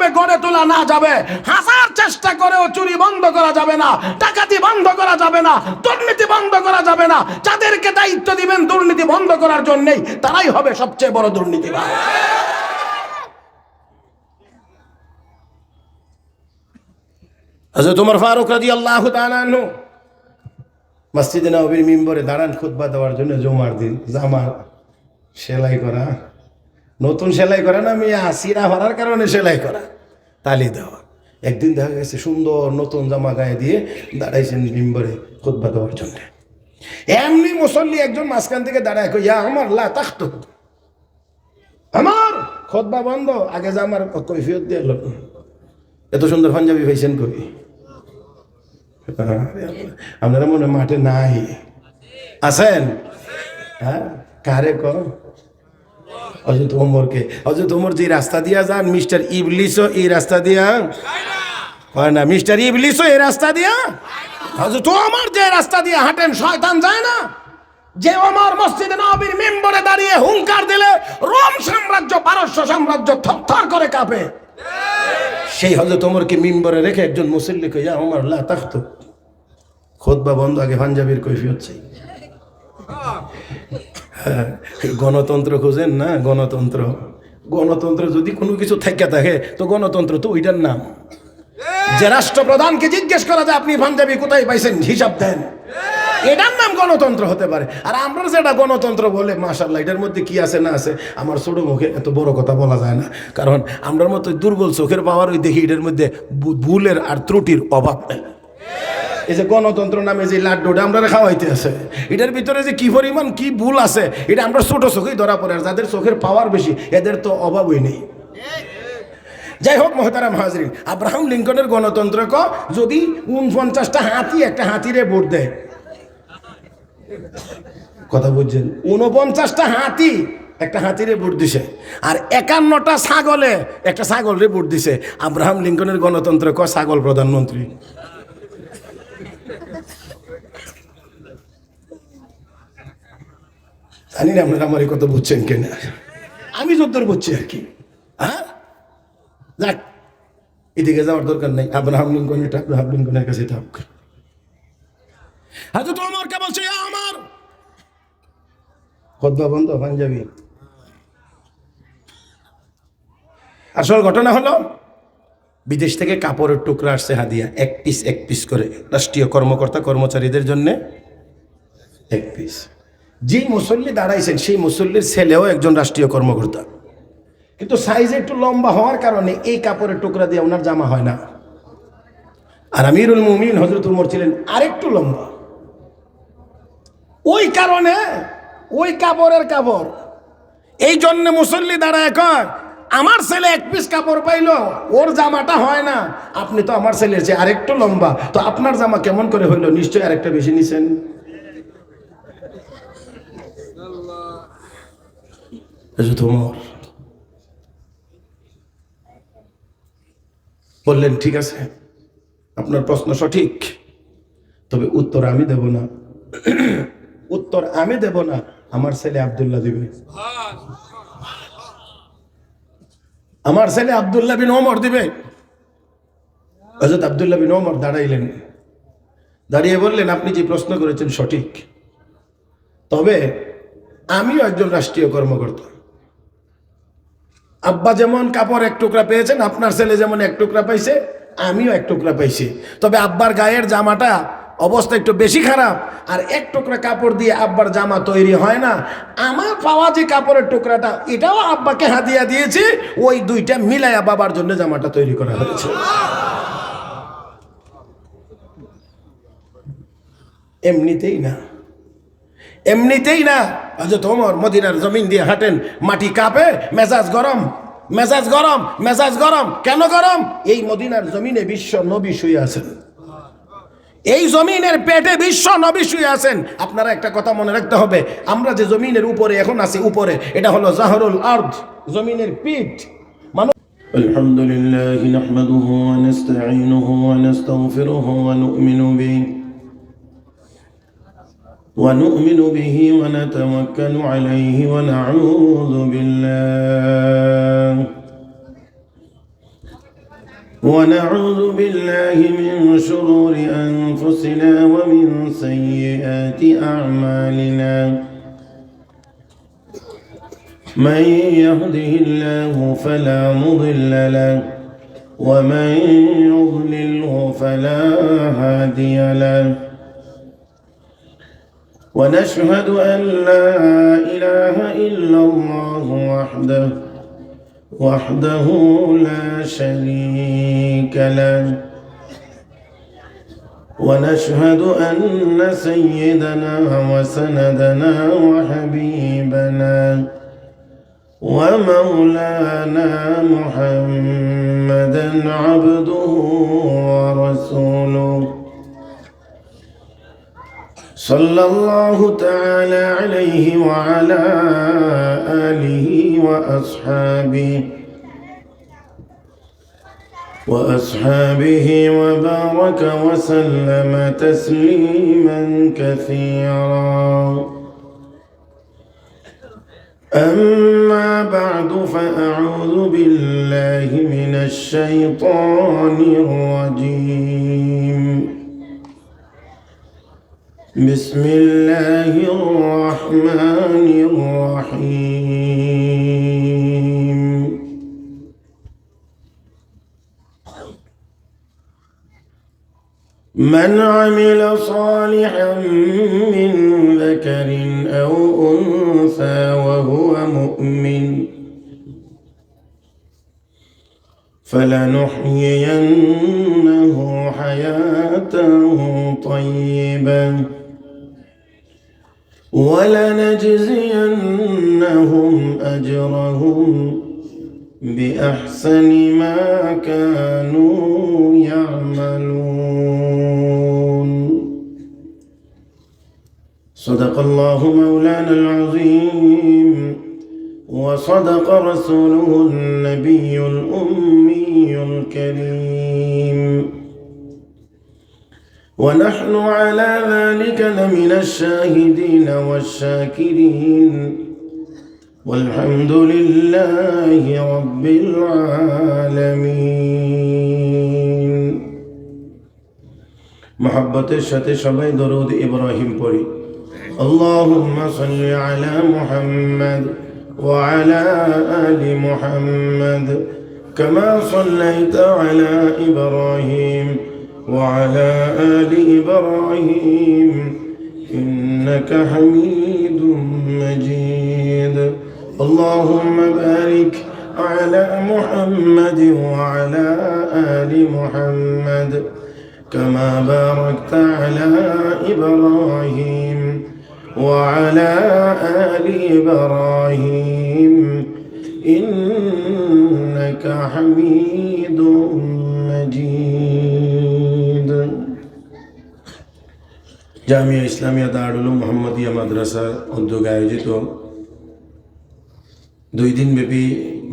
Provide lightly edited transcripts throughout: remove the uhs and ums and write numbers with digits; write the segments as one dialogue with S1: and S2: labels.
S1: যেভাবে গড়ে তোলা না যাবে, হাজার চেষ্টা করেও চুরি বন্ধ করা যাবে না, ডাকাতি বন্ধ করা যাবে না, দুর্নীতি বন্ধ করা যাবে না। যাদেরকে দায়িত্ব দিবেন দুর্নীতি বন্ধ করার জন্যই, তারাই হবে সবচেয়ে বড় দুর্নীতিবাজ। হযরত ওমর ফারুক রাদিয়াল্লাহু তাআলা আনহু মসজিদে নববীর মিম্বরে দাঁড়ান খুতবা দেওয়ার জন্য। জুমার দিন জামা সেলাই করা, নতুন সেলাই করা না মিয়া, সিরা ভরার কারণে সেলাই করা, তালি দেওয়া। একদিন দেখা গেছে সুন্দর নতুন জামা গায়ে দিয়ে দাঁড়াইছেন মিম্বরে খুতবা দেওয়ার জন্য। এমনি মুসল্লি একজন মাঝখান থেকে দাঁড়ায় কই, ইয়া ওমর লা তাখতুব, আমার খুতবা বন্ধ, আগে জামার কৈফিয়ত দিয়ে এলো। এত সুন্দর পাঞ্জাবি পাইছেন কই? আপনারা মনে মাঠে নাই আছেন? হ্যাঁ, কারে কর? হযরত ওমরকে। হযরত ওমর যে রাস্তা দিয়া যান, মিস্টার ইবলিসও এই রাস্তা দিয়া হয় না, মিস্টার ইবলিসও এই রাস্তা দিয়া। হযরত ওমর যে রাস্তা দিয়ে হাঁটেন, শয়তান যায় না। যে ওমর মসজিদে নববীর মিম্বরে দাঁড়িয়ে হুঙ্কার দিলে রোম সাম্রাজ্য, পারস্য সাম্রাজ্য থরথর করে কাঁপে, সেই হযরত ওমরকে মিম্বরে রেখে একজন মুসল্লি কই, ইয়া ওমর লা তাখতুব, খুতবা বন্ধ, আগে পাঞ্জাবির কৈফিয়ত চাই। গণতন্ত্র খুঁজেন না? গণতন্ত্র, গণতন্ত্র যদি কোনো কিছু থেকে থাকে তো গণতন্ত্র তো ওইটার নাম। যে রাষ্ট্রপ্রধানকে জিজ্ঞেস করা যায় আপনি পাঞ্জাবি কোথায় পাইছেন, হিসাব দেন, এটার নাম গণতন্ত্র হতে পারে। আর আমরা যেটা গণতন্ত্র বলে, মাশাআল্লাহ, এটার মধ্যে কি আছে না আছে আমার ছোট মুখে এত বড় কথা বলা যায় না, কারণ আমরার মতো দুর্বল চোখের পাওয়ার ওই দেখি এটার মধ্যে ভুলের আর ত্রুটির অভাব নেই। এই যে গণতন্ত্র নামে যে লাড্ডুটা আমরা খাওয়াইতে আছে, এটার ভিতরে যে কি পরিমাণ কি ভুল আছে এটা আমরা ছোট চোখেই ধরা পড়ে। আর যাদের চোখের পাওয়ার বেশি এদের তো অভাবই নেই। যাই হোক মোহতারাম হাজরিন, আব্রাহাম লিঙ্কনের গণতন্ত্র যদি 49টা হাতি একটা হাতিরে ভোট দেয়, কথা বুঝছেন, 49টা হাতি একটা হাতিরে ভোট দিছে, আর 51টা ছাগলে একটা ছাগলরে ভোট দিছে, আব্রাহাম লিঙ্কনের গণতন্ত্র ছাগল প্রধানমন্ত্রী। জানি না আপনারা আমার এই কথা বুঝছেন কিনা, আমি যদ্দূর বুঝছি আর কি। হ্যাঁ, যাক, এদিকে যাওয়ার দরকার নেই, আব্রাহাম লিঙ্কন এটা আব্রাহাম লিঙ্কনের কাছে থাক। হযরত ওমরকে বলছে, আমার খুতবা বন্ধ, পাঞ্জাবি। আসল ঘটনা হলো, বিদেশ থেকে কাপড়ের টুকরা আসছে হাদিয়া, এক পিস করে, রাষ্ট্রীয় কর্মকর্তা কর্মচারীদের জন্য এক পিস। যে মুসল্লি দাঁড়াইছেন সেই মুসল্লির ছেলেও একজন রাষ্ট্রীয় কর্মকর্তা, কিন্তু সাইজ একটু লম্বা হওয়ার কারণে এই কাপড়ের টুকরা দিয়ে ওনার জামা হয় না। আর আমিরুল মুমিনিন হযরত ওমর ছিলেন আরেকটু লম্বা, ওই কারণে ওই কাপড়, এই জন্য মুসল্লি দাঁড়ায় কয়, আমার ছেলে এক পিস কাপড় পাইলো, ওর জামাটা হয় না, আপনি তো আমার ছেলের চেয়ে আরেকটু লম্বা, তো আপনার জামা কেমন করে হইলো? নিশ্চয়ই আরেকটা বেশি নিছেন। হযরত ওমর বললেন, ঠিক আছে, আপনার প্রশ্ন সঠিক, তবে উত্তর আমি দেব না, উত্তর আমি দেব না, আমার ছেলে আব্দুল্লাহ দিবে। আমার ছেলে আব্দুল্লাহ বিন ওমর দিবে। হযরত আব্দুল্লাহ বিন ওমর দাঁড়াইলেন, দাঁড়িয়ে বললেন, আপনি যে প্রশ্ন করেছেন সঠিক, তবে আমিও একজন রাষ্ট্রীয় কর্মকর্তা। আব্বা যেমন কাপড় এক টুকরা পেয়েছেন, আপনার ছেলে যেমন এক টুকরা পাইছে, আমিও এক টুকরা পাইছি। তবে আব্বার গায়ের জামাটা অবস্থা একটু বেশি খারাপ, আর এক টুকরা কাপড় দিয়ে আব্বার জামা তৈরি হয় না। আমার পাওয়া যে কাপড়ের টুকরাটা, এটাও আব্বাকে হাদিয়া দিয়েছি, ওই দুইটা মিলাইয়া বাবার জন্য জামাটা তৈরি করা হয়েছে। এমনিতেই না, হযরত ওমর মদিনার জমিন দিয়ে হাঁটেন, মাটি কাঁপে, মেজাজ গরম। কেন গরম? এই মদিনার জমিনে বিশ্ব নবী শুয়ে আছেন, এই জমিনের পেটে বিশ্ব নবী শুয়ে আছেন। আপনারা একটা কথা মনে রাখতে হবে, আমরা যে জমিনের উপরে এখন আছি, উপরে এটা হলো জাহরুল আরদ, জমিনের পিঠ। আলহামদুলিল্লাহ নাহমাদুহু ওয়া নাস্তাঈনুহু ওয়া নাস্তাগফিরুহু ওয়া নু'মিনু বিহি ونؤمن به ونتوكل عليه ونعوذ بالله ونعوذ بالله من شرور أنفسنا ومن سيئات أعمالنا من يهده الله فلا مضل له ومن يضلله فلا هادي له ونشهد أن لا إله إلا الله وحده لا شريك له ونشهد أن سيدنا وسندنا وحبيبنا ومولانا محمدا عبده ورسوله صلى الله تعالى عليه وعلى آله وأصحابه وبارك وسلم تسليما كثيرا أما بعد فأعوذ بالله من الشيطان الرجيم بسم الله الرحمن الرحيم من عمل صالحا من ذكر أو أنثى وهو مؤمن فلنحيينه حياة طيبة ولنجزينهم أجرهم بأحسن ما كانوا يعملون صدق الله مولانا العظيم وصدق رسوله النبي الأمي الكريم ونحن على ذلك لمن الشاهدين والشاكرين والحمد لله رب العالمين محبة الشتى شبه درود إبراهيم پڑھی اللهم صل على محمد وعلى آل محمد كما صليت على إبراهيم وعلى آل إبراهيم إنك حميد مجيد اللهم بارك على محمد وعلى آل محمد كما باركت على إبراهيم وعلى آل إبراهيم إنك حميد مجيد জামিয়া ইসলামিয়া দারুল উলুম মোহাম্মদিয়া মাদ্রাসা উদ্যোগে আয়োজিত 2 দিনব্যাপী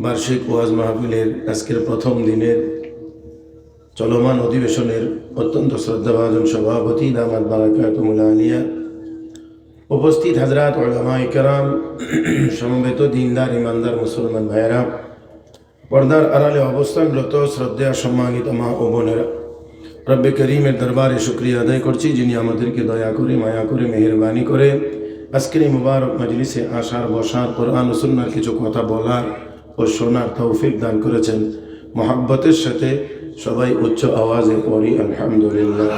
S1: বার্ষিক ওয়াজ মাহফিলের আজকের প্রথম দিনের চলমান অধিবেশনের অত্যন্ত শ্রদ্ধাভাজন সভাপতি দামাত বারাকাতুহুল আলিয়া, উপস্থিত হযরত উলামায়ে কেরাম, সমবেত দিনদার ইমানদার মুসলমান ভাইয়েরা, পর্দার আড়ালে অবস্থানরত শ্রদ্ধা সম্মানিত মা ও বোনেরা, রব্বে করিমের দরবারে শুকরিয়া আদায় করছি যিনি আমাদেরকে দয়া করে মায়া করে মেহেরবানি করে আজকের এই মুবারক মজলিসে আসার বসার কোরআন ও সুন্নাহর কিছু কথা বলার ও শোনার তৌফিক দান করেছেন। মহব্বতের সাথে সবাই উচ্চ আওয়াজে পড়ি আলহামদুলিল্লাহ।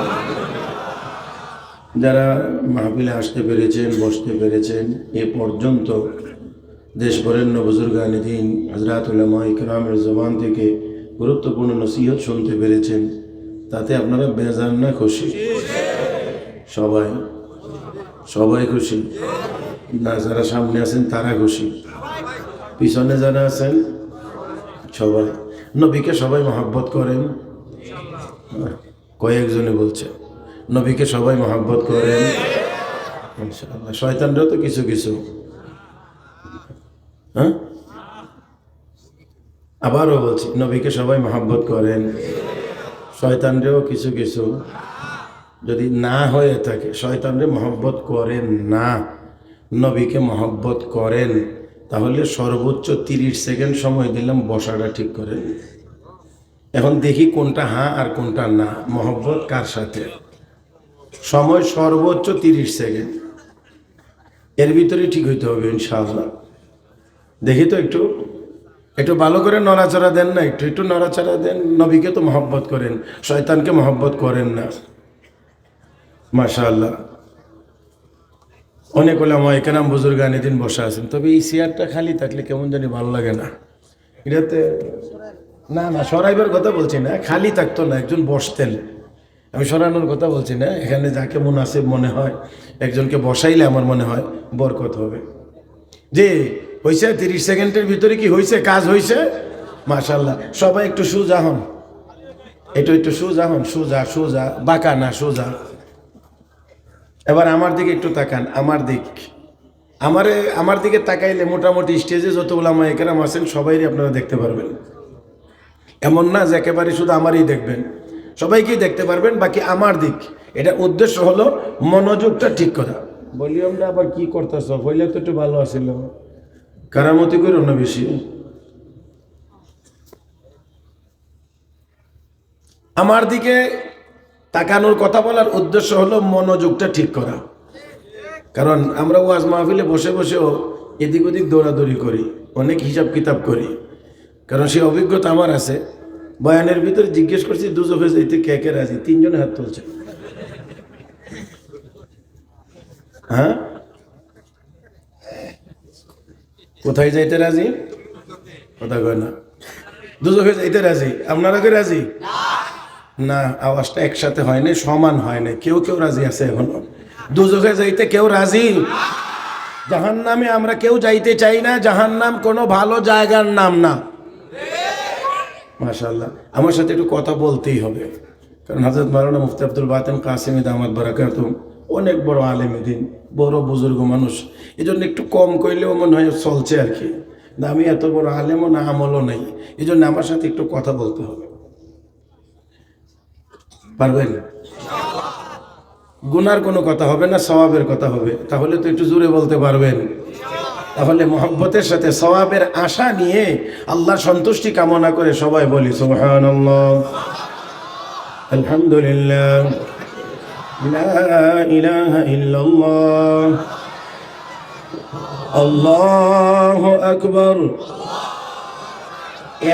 S1: যারা মাহফিলে আসতে পেরেছেন, বসতে পেরেছেন, এ পর্যন্ত দেশ বরেণ্য বুজুর্গানে দ্বীন হযরত উলামায়ে কেরামের জবান থেকে গুরুত্বপূর্ণ নসিহত শুনতে পেরেছেন, তাতে আপনারা বেজার না খুশি? সবাই খুশি না? যারা সামনে আছেন তারা খুশি, পিছনে যারা আছেন সবাই। নবীকে সবাই মহব্বত করেন? কয়েকজনে বলছে নবীকে সবাই মহব্বত করেন ইনশাআল্লাহ। শয়তানরাও তো কিছু কিছু, হ্যাঁ, আবারও বলছি নবীকে সবাই মহব্বত করেন, শয়তানরাও কিছু কিছু। যদি না হয়ে থাকে শয়তানরে মহব্বত করেন না, নবীকে মহব্বত করেন, তাহলে সর্বোচ্চ 30 সেকেন্ড সময় দিলাম, বসাটা ঠিক করেন। এখন দেখি কোনটা হ্যাঁ আর কোনটা না। মহব্বত কার সাথে? সময় সর্বোচ্চ 30 সেকেন্ড, এর ভিতরে ঠিক হইতে হবে ইনশাআল্লাহ। দেখি তো একটু একটু ভালো করে নড়াচড়া দেন না, একটু একটু নড়াচড়া দেন। নবীকে তো মহব্বত করেন, শয়তানকে মহব্বত করেন না। মাশাআল্লাহ। অনেক ওলামা একরাম বুজুর্গান এদিন বসা আছেন, তবে এই চেয়ারটা খালি থাকলে কেমন জানি ভালো লাগে না। এটাতে না না সরাইবার কথা বলছি না, খালি থাকতো না, একজন বসতেন। আমি সরানোর কথা বলছি না, এখানে যাকে মুনাসিব মনে হয় একজনকে বসাইলে আমার মনে হয় বরকত হবে। যে হয়েছে 30 সেকেন্ডের ভিতরে কি হয়েছে, কাজ হয়েছে মাশাআল্লাহ। সবাই একটু সোজা হন, একটু সোজা হন, সোজা সোজা, বাঁকা না সোজা। এবার আমার দিকে একটু তাকান, আমার দিকে তাকাইলে মোটামুটি স্টেজে যত ওলামা একরাম আছেন সবাইরই আপনারা দেখতে পারবেন। এমন না যে একেবারে শুধু আমারই দেখবেন, সবাইকেই দেখতে পারবেন, বাকি আমার দিক। এটা উদ্দেশ্য হলো মনোযোগটা ঠিক করা। ভলিউমটা আবার কি করতেছ, হইলে তো একটু ভালো আছিল, কারামতি করো না বেশি। আমার দিকে তাকানোর কথা বলার উদ্দেশ্য হলো মনোযোগটা ঠিক করা। কারণ আমরা ওয়াজ মাহফিলে বসে বসেও এদিক ওদিক দৌড়াদৌড়ি করি, অনেক হিসাব কিতাব করি। কারণ সেই অভিজ্ঞতা আমার আছে। বয়ানের ভিতরে জিজ্ঞেস করছি দুজখে যাইতে কে কে রাজি, 3 জনে হাত তুলছে। হ্যাঁ, কোথায় যাইতে রাজি? কথা কয় না। দুজখে যাইতে রাজি, আপনারা কি রাজি? না, আওয়াজটা একসাথে হয় না, সমান হয় না। কেউ কেউ রাজি আছে এখনো। দুজখে যাইতে কেউ রাজি? জাহান্নামে আমরা কেউ যাইতে চাই না। জাহান্নাম কোনো ভালো জায়গার নাম না। মাশাআল্লাহ। আমার সাথে একটু কথা বলতেই হবে, কারণ হযরত মাওলানা মুফতি আব্দুল বাতেন কাসেমি দামাত বারাকাতুহু অনেক বড় আলেম দিন, বড় বুজুর্গ মানুষ। এই জন্য একটু কম কইলেও মনে হয় চলছে আর কি। না আমি এত বড় আলেমও না, আমলও নাই, এই জন্য আমার সাথে একটু কথা বলতে হবে। পারবেন? গুনার কোনো কথা হবে না, সওয়াবের কথা হবে। তাহলে তো একটু জোরে বলতে পারবেন। তাহলে মহব্বতের সাথে সওয়াবের আশা নিয়ে আল্লাহর সন্তুষ্টি কামনা করে সবাই বলি সুবহানাল্লাহ, আলহামদুলিল্লাহ, লা ইলাহা ইল্লাল্লাহ, আল্লাহু আকবার।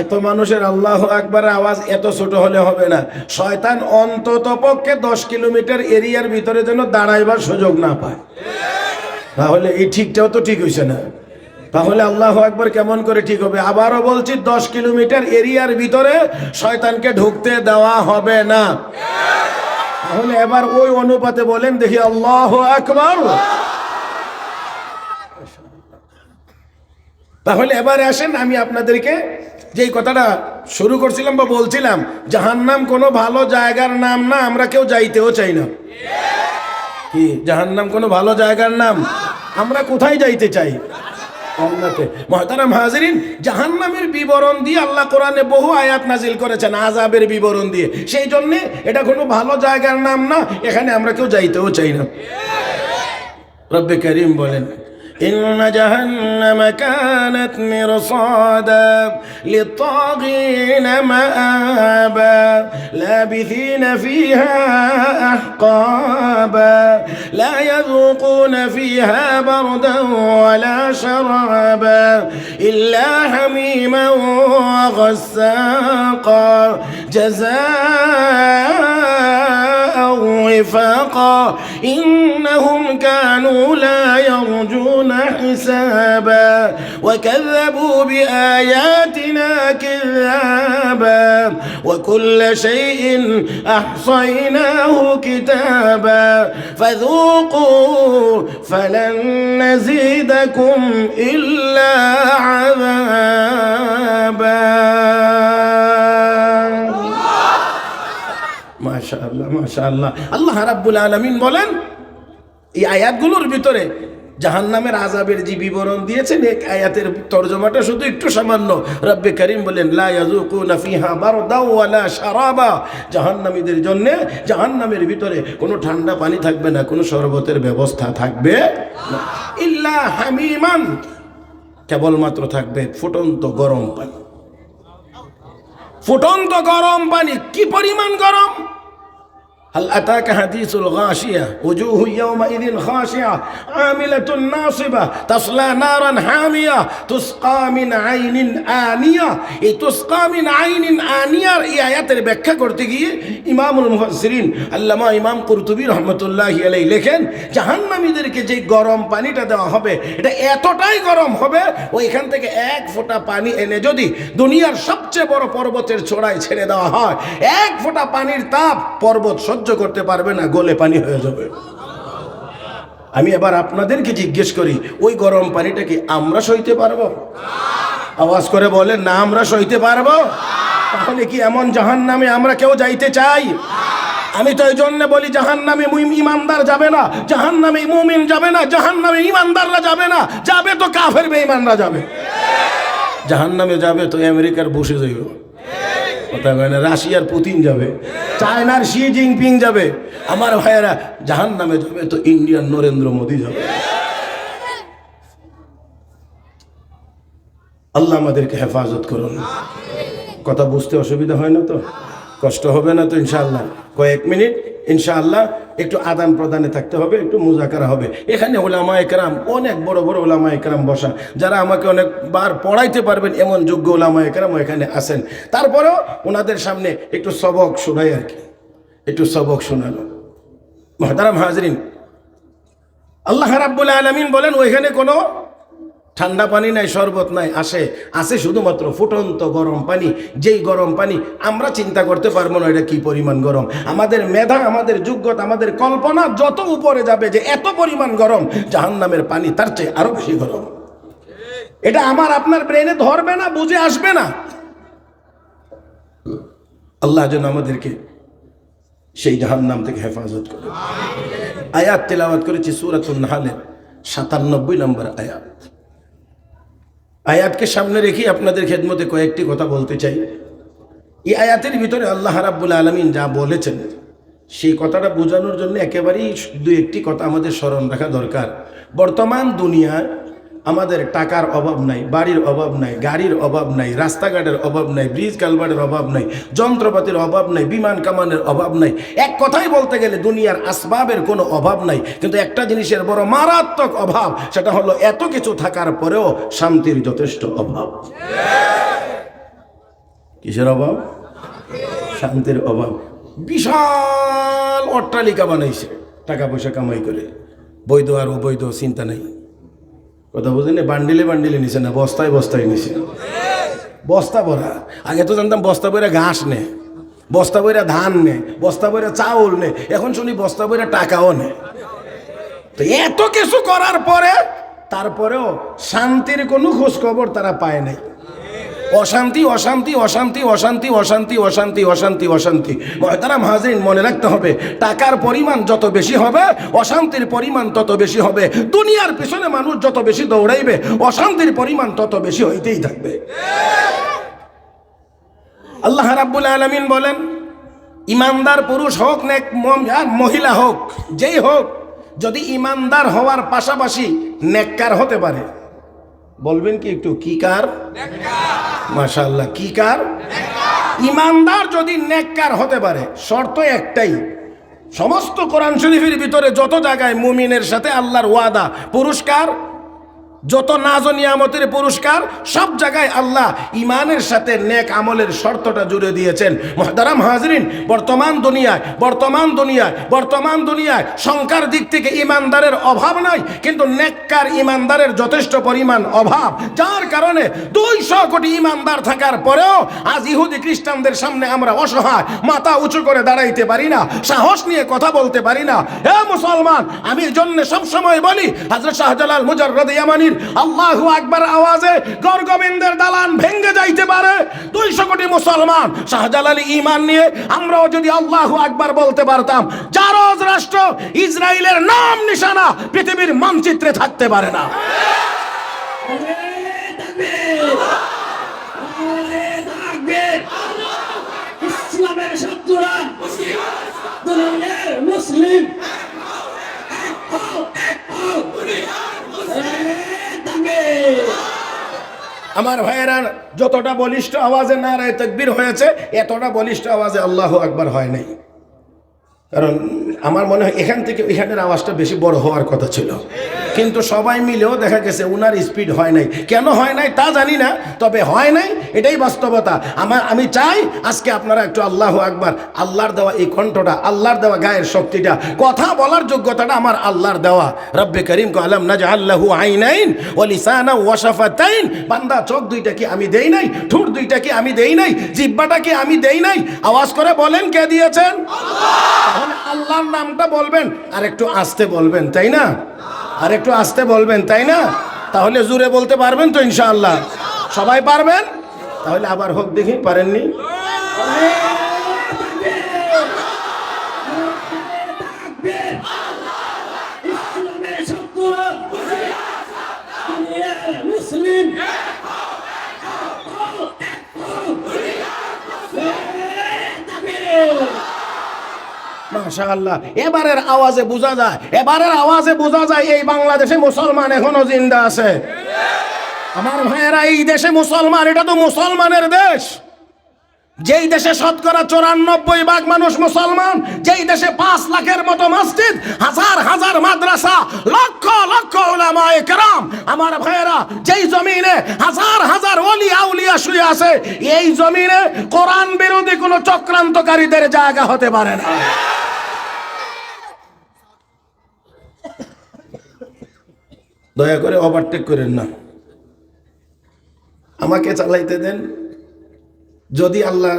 S1: এত মানুষের আল্লাহু আকবার আওয়াজ এত ছোট হলে হবে না। শয়তান অন্তত পক্ষে 10 কিলোমিটার এরিয়ার ভিতরে যেন দাঁড়াইবার সুযোগ না পায়। তাহলে এই ঠিকটাও তো ঠিক হইছে না। তাহলে আল্লাহু আকবার কেমন করে ঠিক হবে? আবারও বলছি, 10 কিলোমিটার এরিয়ার ভিতরে শয়তানকে ঢুকতে দেওয়া হবে না। তাহলে এবার ওই অনুপাতে বলেন দেখি আল্লাহু আকবার। তাহলে এবারে আসেন, আমি আপনাদেরকে যেই কথাটা শুরু করছিলাম বা বলছিলাম, জাহান্নাম কোনো ভালো জায়গার নাম না, আমরা কেউ যাইতেও চাই না। কি জাহান্নাম কোনো ভালো জায়গার নাম? আমরা কোথায় যাইতে চাই? জান্নাতে। মুহতারাম হাজিরিন, জাহান্নামের বিবরণ দিয়ে আল্লাহ কোরআনে বহু আয়াত নাজিল করেছেন, আযাবের বিবরণ দিয়ে। সেই জন্য এটা কোনো ভালো জায়গার নাম না, এখানে আমরা কেউ যাইতেও চাই না। রব্বে কারীম বলেন, إن جهنم كانت مرصادا للطاغين مآبا لابثين فيها أحقابا لا يذوقون فيها بردا ولا شرابا إلا حميما وغساقا جزاء وفاقا إنهم كانوا لا يرجون حسابا وكذبوا بآياتنا كذابا وكل شيء أحصيناه كتابا فذوقوا فلن نزيدكم إلا عذابا মাশাআল্লাহ মাশাআল্লাহ। আল্লাহ রাব্বুল আলামিন বলেন, এই আয়াতগুলোর ভিতরে জাহান্নামের আযাবের যে বিবরণ দিয়েছেন, এক আয়াতের তরজমাটা শুধু একটু সামান্য। রব্বে কারীম বলেন, লা ইয়াযুকুনা ফিহা বারদাও ওয়ালা শারাবা। জাহান্নামীদের জন্য জাহান্নামের ভিতরে কোনো ঠান্ডা পানি থাকবে না, কোনো শরবতের ব্যবস্থা থাকবে না। ইল্লা হামিমান, কেবলমাত্র থাকবে ফুটন্ত গরম পানি। ফুটন্ত গরম পানি, কি পরিমাণ গরম! هل أتاك حديث الغاشية وجوه يومئذ خاشعة عاملة ناصبة تصلى نارا حامية تسقى من عين آنية। এই তুসকা মিন আইনিন আনিয়ার এই আয়াতের ব্যাখ্যা করতে গিয়ে ইমামুল মুফাসসিরিন আল্লামা ইমাম কুরতুবী রাহমাতুল্লাহি আলাইহি লেখেন, জাহান্নামীদেরকে যে গরম পানিটা দেওয়া হবে এটা এতটাই গরম হবে, ওইখান থেকে এক ফোঁটা পানি এনে যদি দুনিয়ার সবচেয়ে বড় পর্বতের চূড়ায় ছেড়ে দেওয়া হয়, এক ফোঁটা পানির তাপ পর্বত সহ্য করতে পারবে না, গলে পানি হয়ে যাবে। আমি এবার আপনাদেরকে জিজ্ঞেস করি, ওই গরম পানিটা কি আমরা সইতে পারবো? আওয়াজ করে বলেন না, আমরা সইতে পারবো? তাহলে কি এমন জাহান্নামে আমরা কেউ যাইতে চাই? আমি তো এই জন্য বলি, জাহান্নামে ইমানদার যাবে না, জাহান্নামে মুমিন যাবে না, জাহান্নামে ইমানদাররা যাবে না, যাবে তো কাফের বেঈমানরা যাবে। জাহান্নামে যাবে তো আমেরিকার বুশে যাবে, কথা কয় না, রাশিয়ার পুতিন যাবে, চায়নার শি জিনপিং যাবে। আমার ভাইয়েরা, জাহান্নামে যাবে তো ইন্ডিয়ার নরেন্দ্র মোদী যাবে। আল্লাহ আমাদেরকে হেফাজত করুন। কথা বুঝতে অসুবিধা হয় না তো? কষ্ট হবে না তো? ইনশাআল্লাহ কয়েক মিনিট ইনশাআল্লাহ একটু আদান প্রদানে থাকতে হবে, একটু মুজাকারা হবে। এখানে ওলামায়ে কেরাম, অনেক বড় বড় ওলামায়ে কেরাম বসা, যারা আমাকে অনেকবার পড়াইতে পারবেন এমন যোগ্য ওলামায়ে কেরাম এখানে আছেন। তারপরেও ওনাদের সামনে একটু সবক শোনাই আর কি, একটু সবক শোনানো। মুহতারাম হাজরিন, আল্লাহ রাব্বুল আলামিন বলেন ওইখানে কোনো ঠান্ডা পানি নাই, শরবত নাই, আছে শুধুমাত্র ফুটন্ত গরম পানি। যেই গরম পানি আমরা চিন্তা করতে পারবো না এটা কি পরিমাণ গরম। আমাদের মেধা, আমাদের যোগ্যতা, আমাদের কল্পনা যত উপরে যাবে যে এত পরিমাণ গরম, জাহান্নামের পানি তার চেয়ে আরো বেশি গরম। এটা আমার আপনার ব্রেনে ধরবে না, বুঝে আসবে না। আল্লাহ যেন আমাদেরকে সেই জাহান্নাম থেকে হেফাজত করে। আয়াত তেলাওয়াত করেছি সূরাতুন নাহলের ৯৭ নম্বর আয়াত। আয়াতকে সামনে রেখে আপনাদের খেদমতে কয়েকটি কথা বলতে চাই। এই আয়াতের ভিতরে আল্লাহ রাব্বুল আলামিন যা বলেছেন সেই কথাটা বোঝানোর জন্য একেবারেই দু একটি কথা আমাদের স্মরণ রাখা দরকার। বর্তমান দুনিয়ায় আমাদের টাকার অভাব নাই, বাড়ির অভাব নাই, গাড়ির অভাব নাই, রাস্তাঘাটের অভাব নাই, ব্রিজ কালভার্টের অভাব নাই, যন্ত্রপাতির অভাব নাই, বিমান কামানের অভাব নাই। এক কথাই বলতে গেলে দুনিয়ার আসবাবের কোনো অভাব নাই। কিন্তু একটা জিনিসের বড় মারাত্মক অভাব, সেটা হলো এত কিছু থাকার পরেও শান্তির যথেষ্ট অভাব। কিসের অভাব? শান্তির অভাব। বিশাল অট্টালিকা বানাইছে টাকা পয়সা কামাই করে, বৈধ আর অবৈধ চিন্তা নেই। কথা বুঝলেন? বান্ডিলে বান্ডিলে নিছে না, বস্তায় বস্তায় নিছে, বস্তা ভরা। আগে তো জানতাম বস্তা বইরা ঘাস নে, বস্তা বইরা ধান নে, বস্তা বইরা চাউল নে, এখন শুনি বস্তা বইরা টাকাও নে। তো এত কিছু করার পরে তারপরেও শান্তির কোনো খোঁজ খবর তারা পায় নাই। অশান্তি অশান্তি অশান্তি অশান্তি অশান্তি অশান্তি অশান্তি অশান্তি। মুহতারাম হাজরিন, মনে রাখতে হবে, টাকার পরিমাণ যত বেশি হবে অশান্তির পরিমাণ তত বেশি হবে। দুনিয়ার পিছনে মানুষ যত বেশি দৌড়াইবে অশান্তির পরিমাণ তত বেশি হইতেই থাকবে। আল্লাহ রাব্বুল আলামিন বলেন, ইমানদার পুরুষ হোক না মহিলা হোক, যেই হোক, যদি ইমানদার হওয়ার পাশাপাশি নেককার হতে পারে। বলবেন কি একটু? কি কার? মাশাআল্লাহ, কি কার? ইমানদার যদি নেককার হতে পারে, শর্ত একটাই, সমস্ত কোরআন শরীফের ভিতরে যত জায়গায় মুমিনের সাথে আল্লাহর ওয়াদা, পুরস্কার, যত নাজ ও নিয়ামতের পুরস্কার, সব জায়গায় আল্লাহ ইমানের সাথে নেক আমলের শর্তটা জুড়ে দিয়েছেন। মুহতারাম হাজরিন, বর্তমান দুনিয়ায় সংখ্যার দিক থেকে ইমানদারের অভাব নাই, কিন্তু নেককার ইমানদারের যথেষ্ট পরিমাণ অভাব, যার কারণে 200 কোটি ইমানদার থাকার পরেও আজ ইহুদি খ্রিস্টানদের সামনে আমরা অসহায়, মাথা উঁচু করে দাঁড়াইতে পারি না, সাহস নিয়ে কথা বলতে পারি না। হে মুসলমান, আমি এই জন্য সবসময় বলি, হযরত শাহজালাল মুজাররদ ইয়ামানি আল্লাহু আকবার আওয়াজে গরগোবিন্দের দালান ভেঙে যাইতে পারে। 200 কোটি মুসলমান শাহজালালি ঈমান নিয়ে আমরাও যদি আল্লাহু আকবার বলতে পারতাম, জারজ রাষ্ট্র ইসরায়েলের নাম নিশানা পৃথিবীর মানচিত্রে থাকতে পারে না। ইসলামের শত্রুরা মুসলিম আমার ভাইয়েরা, যতটা বলিষ্ঠ আওয়াজে নারায়ে তাকবীর হয়েছে, এতটা বলিষ্ঠ আওয়াজে আল্লাহু আকবার হয় নাই। কারণ আমার মনে হয় এখান থেকে এখানের আওয়াজটা বেশি বড় হওয়ার কথা ছিল, কিন্তু সবাই মিলেও দেখা গেছে উনার স্পিড হয় নাই। কেন হয় নাই তা জানি না, তবে হয় নাই, এটাই বাস্তবতা। আমি চাই আজকে আপনারা একটু আল্লাহু আকবার, আল্লাহর দেওয়া এই কণ্ঠটা, আল্লাহর দেওয়া গায়ের শক্তিটা, কথা বলার যোগ্যতাটা আমার আল্লাহর দেওয়া। রব্বে করিম কো আলাম নাজআল লাহু আইনাইন ওয়া লিসানা ওয়া শাফাতাইন। বান্দা, চোখ দুইটা কি আমি দেই নাই? ঠোঁট দুইটা কি আমি দেই নাই? জিহ্বাটা কি আমি দেই নাই? আওয়াজ করে বলেন, কে দিয়েছেন? আল্লাহ। আল্লাহর নামটা বলবেন আর একটু আস্তে বলবেন, তাই না? আর একটু আস্তে বলবেন, তাই না? তাহলে জোরে বলতে পারবেন তো ইনশাআল্লাহ? সবাই পারবেন? তাহলে আবার হোক দেখি, পারেননি? মুসলিম মাশাআল্লাহ। এবারের আওয়াজে বোঝা যায় এই বাংলাদেশে মুসলমান এখনো জিন্দা আছে। আমার ভাইয়েরা, এই দেশে মুসলমান, এটা তো মুসলমানের দেশ। যেই দেশে শতকরা 94% মানুষ মুসলমান, যেই দেশে 5 লাখের মতো মসজিদ, হাজার হাজার মাদ্রাসা, লক্ষ লক্ষ উলামায়ে কেরাম। আমার ভাইয়েরা, যেই জমিনে হাজার হাজার ওলি আউলিয়া শুয়ে আছে, এই জমিনে কোরআন বিরোধী কোনো চক্রান্তকারীদের জায়গা হতে পারে না। দয়া করে ওভারটেক করেন না, আমাকে চালাইতে দেন। যদি আল্লাহ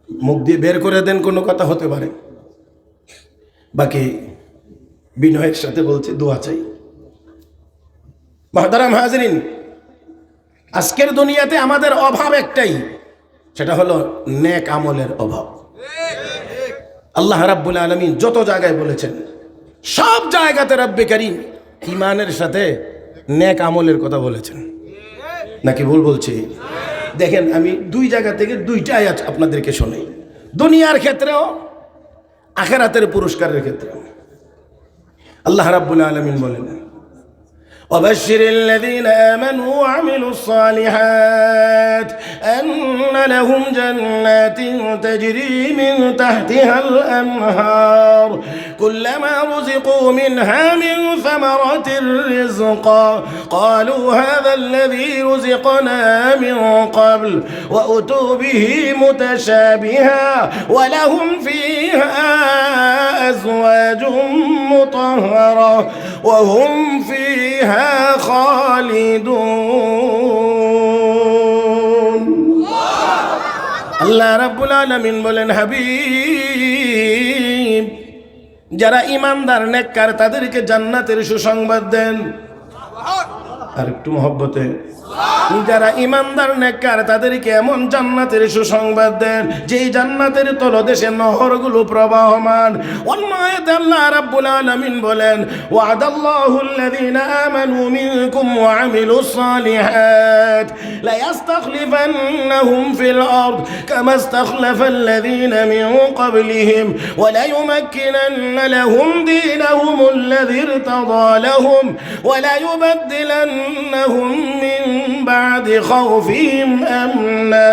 S1: মুখ দিয়ে বের করে দেন, কোনো কথা হতে পারে। বাকি বিনয়ের সাথে বলছি, দোয়া চাই। মুহতারাম হাজরিন, আজকের দুনিয়াতে আমাদের অভাব একটাই, সেটা হলো নেক আমলের অভাব। আল্লাহ রাব্বুল আলামিন যত জায়গায় বলেছেন, সব জায়গাতে রব্বে কারীম ঈমানের সাথে নেক আমলের কথা বলেছেন। নাকি ভুল বলছি? দেখেন, আমি 2 জায়গা থেকে 2টা আয়াত আপনাদেরকে শোনাই, দুনিয়ার ক্ষেত্রেও আখিরাতের পুরস্কারের ক্ষেত্রেও। আল্লাহ রাব্বুল আলামিন বলেন, وبشر الذين آمنوا وعملوا الصالحات أن لهم جنات تجري من تحتها الأنهار كلما رزقوا منها من ثمرة رزقا قالوا هذا الذي رزقنا من قبل وأتوا به متشابها ولهم فيها أزواج مطهرة وهم فيها খালিদুন। আল্লাহ রাব্বুল আলামিন বলেন, হাবিব, যারা ঈমানদার নেককার তাদেরকে জান্নাতের সুসংবাদ দেন। আর একটু মহব্বতে, যারা ঈমানদার নেককার তাদেরকে এমন জান্নাতের সুসংবাদ দেন যেই জান্নাতের তলদেশে নহরগুলো প্রবাহমান। অন্য আয়াতে আল্লাহ রাব্বুল আলামিন বলেন, ওয়াদাল্লাহুল্লাযীনা আমানু মিনকুম ওয়া আমিলুস সালিহাত লা ইস্তাখলিফান্নাহুম ফিল আরদ কামা ইস্তাখলাফাল্লাযীনা মিন ক্বাবলিহিম ওয়া লা ইউমাক্কিনান্না লাহুম দীনাহুমুল্লাযী ইরতাদা লাহুম ওয়া লা ইউবাদদিলান্নাহুম মিন بعد خوفهم أمنا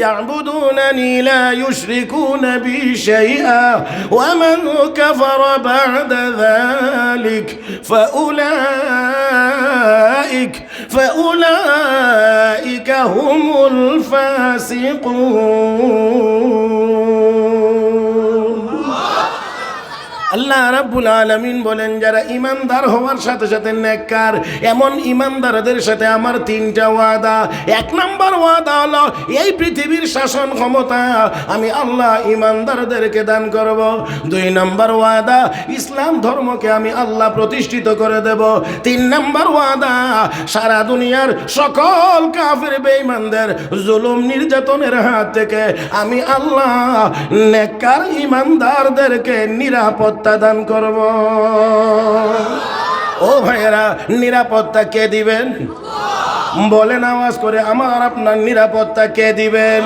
S1: يعبدونني لا يشركون بي شيئا ومن كفر بعد ذلك فأولئك هم الفاسقون। আল্লাহ রাব্বুল আলামিন বলেন, যারা ঈমানদার হওয়ার সাথে সাথে নেককার, এমন ঈমানদারদের সাথে আমার 3টা ওয়াদা। 1 নম্বর ওয়াদা হলো, এই পৃথিবীর শাসন ক্ষমতা আমি আল্লাহ ঈমানদারদেরকে দান করব। 2 নম্বর ওয়াদা, ইসলাম ধর্মকে আমি আল্লাহ প্রতিষ্ঠিত করে দেব। 3 নম্বর ওয়াদা, সারা দুনিয়ার সকল কাফের বেঈমানদের জুলুম নির্যাতনের হাত থেকে আমি আল্লাহ নেককার ঈমানদারদেরকে নিরাপত্তা দান করব। ও ভাইয়েরা, নিরাপত্তা কে দিবেন? বলেন আওয়াজ করে, আমার আপনার নিরাপত্তা কে দিবেন?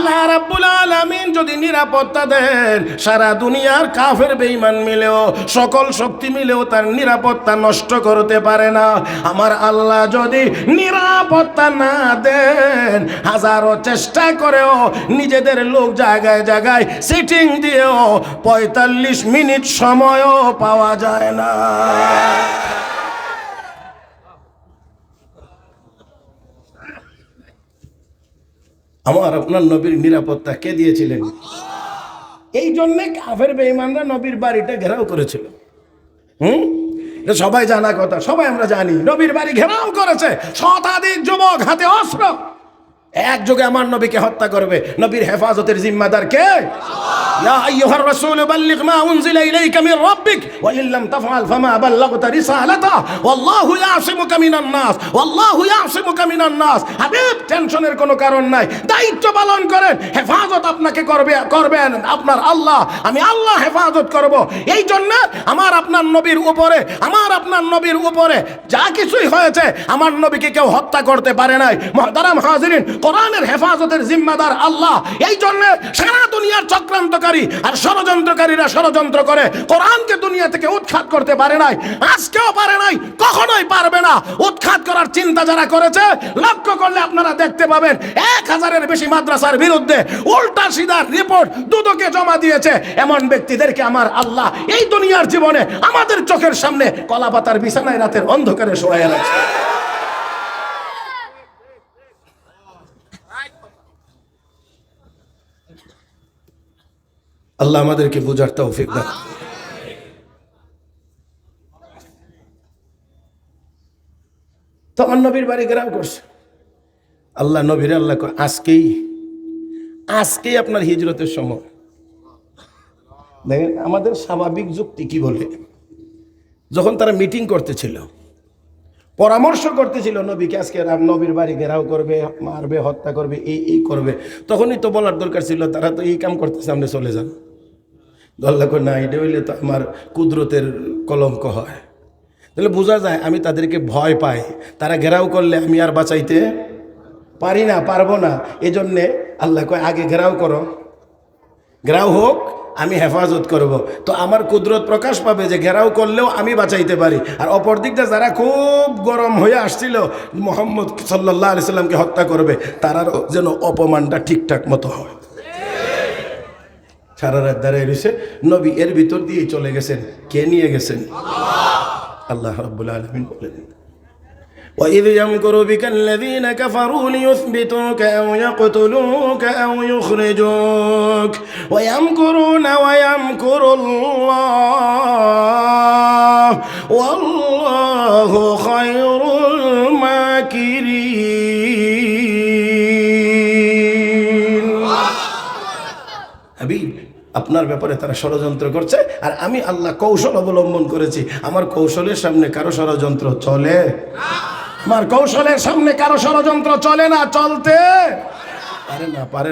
S1: আল্লাহ রাব্বুল আলামিন যদি নিরাপত্তা দেন, সারা দুনিয়ার কাফের বেঈমান মিলেও, সকল শক্তি মিলেও তার নিরাপত্তা নষ্ট করতে পারে না। আমার আল্লাহ যদি নিরাপত্তা না দেন, হাজারো চেষ্টা করেও, নিজেদের লোক জায়গায় জায়গায় সিটিং দিয়েও 45 মিনিট সময়ও পাওয়া যায় না। আমার আপনার নবীর নিরাপত্তা কে দিয়েছিলেন? এই জন্যে কাফের বেঈমানরা নবীর বাড়িটা ঘেরাও করেছিল। এটা সবাই জানা কথা, সবাই আমরা জানি। নবীর বাড়ি ঘেরাও করেছে, শতাধিক যুবক হাতে অস্ত্র, একযোগে আমার নবীকে হত্যা করবে। নবীর হেফাজতের জিম্মাদার কে? ইয়া আইয়ুহার রাসূল বাল্লিগ মা উনজিলা ইলাইকা মির রাব্বিক ওয়া ইন লাম তাফআল ফামা বাল্লাগতা রিসালাতা ওয়াল্লাহু ইয়াসিমুকা মিনান নাস ওয়াল্লাহু ইয়াসিমুকা মিনান নাস। হাবিব, টেনশনের কোনো কারণ নাই, দায়িত্ব পালন করেন। হেফাজত আপনাকে করবেন আপনার আল্লাহ। আমি আল্লাহ হেফাজত করব। এই জন্য আমার আপনার নবীর উপরে যা কিছুই হয়েছে, আমার নবীকে কেউ হত্যা করতে পারে নাই। মুহতারাম হাজিরিন, কোরআনের হেফাজতের জিম্মাদার আল্লাহ। এই জন্য সারা দুনিয়ার চক্রান্তকারী আর ষড়যন্ত্রকারীরা ষড়যন্ত্র করে কোরআনকে দুনিয়া থেকে উৎখাত করতে পারে নাই, আজকেও পারে নাই, কখনোই পারবে না। উৎখাত করার চিন্তা যারা করেছে, লক্ষ্য করলে আপনারা দেখতে পাবেন 1000-এর বেশি মাদ্রাসার বিরুদ্ধে উল্টা সিধা রিপোর্ট দুদকে জমা দিয়েছে। এমন ব্যক্তিদেরকে আমার আল্লাহ এই দুনিয়ার জীবনে আমাদের চোখের সামনে কলাপাতার বিছানায় রাতের অন্ধকারে শোয়ায় রাখছে। আল্লাহ আমাদেরকে বুঝার তৌফিক দান। তো আমার নবীর বাড়ি ঘেরাও করছে। আল্লাহ নবীর আল্লাহ আজকেই আপনার হিজরতের সময়। দেখেন আমাদের স্বাভাবিক যুক্তি কি বলে, যখন তারা মিটিং করতেছিল, পরামর্শ করতেছিল নবীকে আজকে নবীর বাড়ি ঘেরাও করবে, মারবে, হত্যা করবে, এই করবে, তখনই তো বলার দরকার ছিল তারা তো এই কাম করতেছে, আপনি চলে যান। আল্লাহ কই না, এটা হইলে তো আমার কুদরতের কলঙ্ক হয়। তাহলে বোঝা যায় আমি তাদেরকে ভয় পাই, তারা ঘেরাও করলে আমি আর বাঁচাইতে পারবো না। এজন্যে আল্লাহ কয় আগে ঘেরাও করো, ঘেরাও হোক, আমি হেফাজত করব। তো আমার কুদরত প্রকাশ পাবে যে ঘেরাও করলেও আমি বাঁচাইতে পারি। আর অপর দিকটা যারা খুব গরম হয়ে আসছিল মুহাম্মদ সাল্লাল্লাহু আলাইহি সাল্লামকে হত্যা করবে, তারারও যেন অপমানটা ঠিকঠাক মতো হয়। সারা রাত দাঁড়িয়ে রয়েছে, নবী এর ভিতর দিয়ে চলে গেছেন। কে নিয়ে গেছেন? আল্লাহ রাব্বুল আলামিন বলেন, وَإِذْ يَمْكُرُ بِكَ الَّذِينَ كَفَرُوا لِيُثْبِتُوكَ أَوْ يَقْتُلُوكَ أَوْ يُخْرِجُوكَ وَيَمْكُرُونَ وَيَمْكُرُ اللَّهُ وَاللَّهُ خَيْرُ الْمَاكِرِينَ। হাবিব, আপনার ব্যাপারে তারা ষড়যন্ত্র করছে, আর আমি আল্লাহ কৌশল অবলম্বন করেছি। আমার কৌশলের সামনে কারো ষড়যন্ত্র চলে? আমার কৌশলের সামনে কারো ষড়যন্ত্র চলে না, চলতে পারে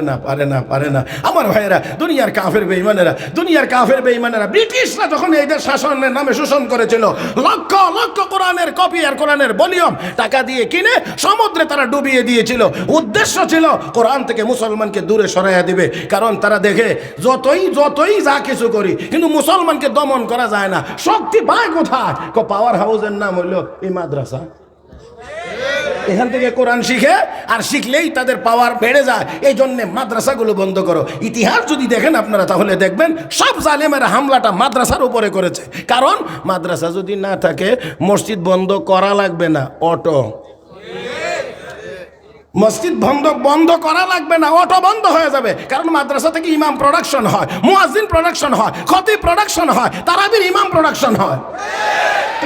S1: না। আমার ভাইয়েরা, দুনিয়ার কাফের বেঈমানেরা ব্রিটিশরা যখন এই দেশ শাসনের নামে শোষণ করেছিল, লক্ষ লক্ষ কোরআনের কপি আর কোরআনের ভলিউম টাকা দিয়ে কিনে সমুদ্রে তারা ডুবিয়ে দিয়েছিল। উদ্দেশ্য ছিল কোরআন থেকে মুসলমানকে দূরে সরাইয়া দিবে। কারণ তারা দেখে যতই যা কিছু করি, কিন্তু মুসলমানকে দমন করা যায় না। শক্তি পায় কোথায়? পাওয়ার হাউসের নাম হইল এই মাদ্রাসা। এখান থেকে কোরআন শিখে, আর শিখলেই তাদের পাওয়ার বেড়ে যায়। এই জন্যে মাদ্রাসাগুলো বন্ধ করো। ইতিহাস যদি দেখেন আপনারা, তাহলে দেখবেন সব জালেমের হামলাটা মাদ্রাসার উপরে করেছে। কারণ মাদ্রাসা যদি না থাকে, মসজিদ বন্ধ করা লাগবে না, মসজিদ বন্ধ করা লাগবে না, অটো বন্ধ হয়ে যাবে। কারণ মাদ্রাসা থেকে ইমাম প্রোডাকশন হয়, মুয়াজ্জিন প্রোডাকশন হয়, খতিব প্রোডাকশন হয়, তারাবির ইমাম প্রোডাকশন হয়।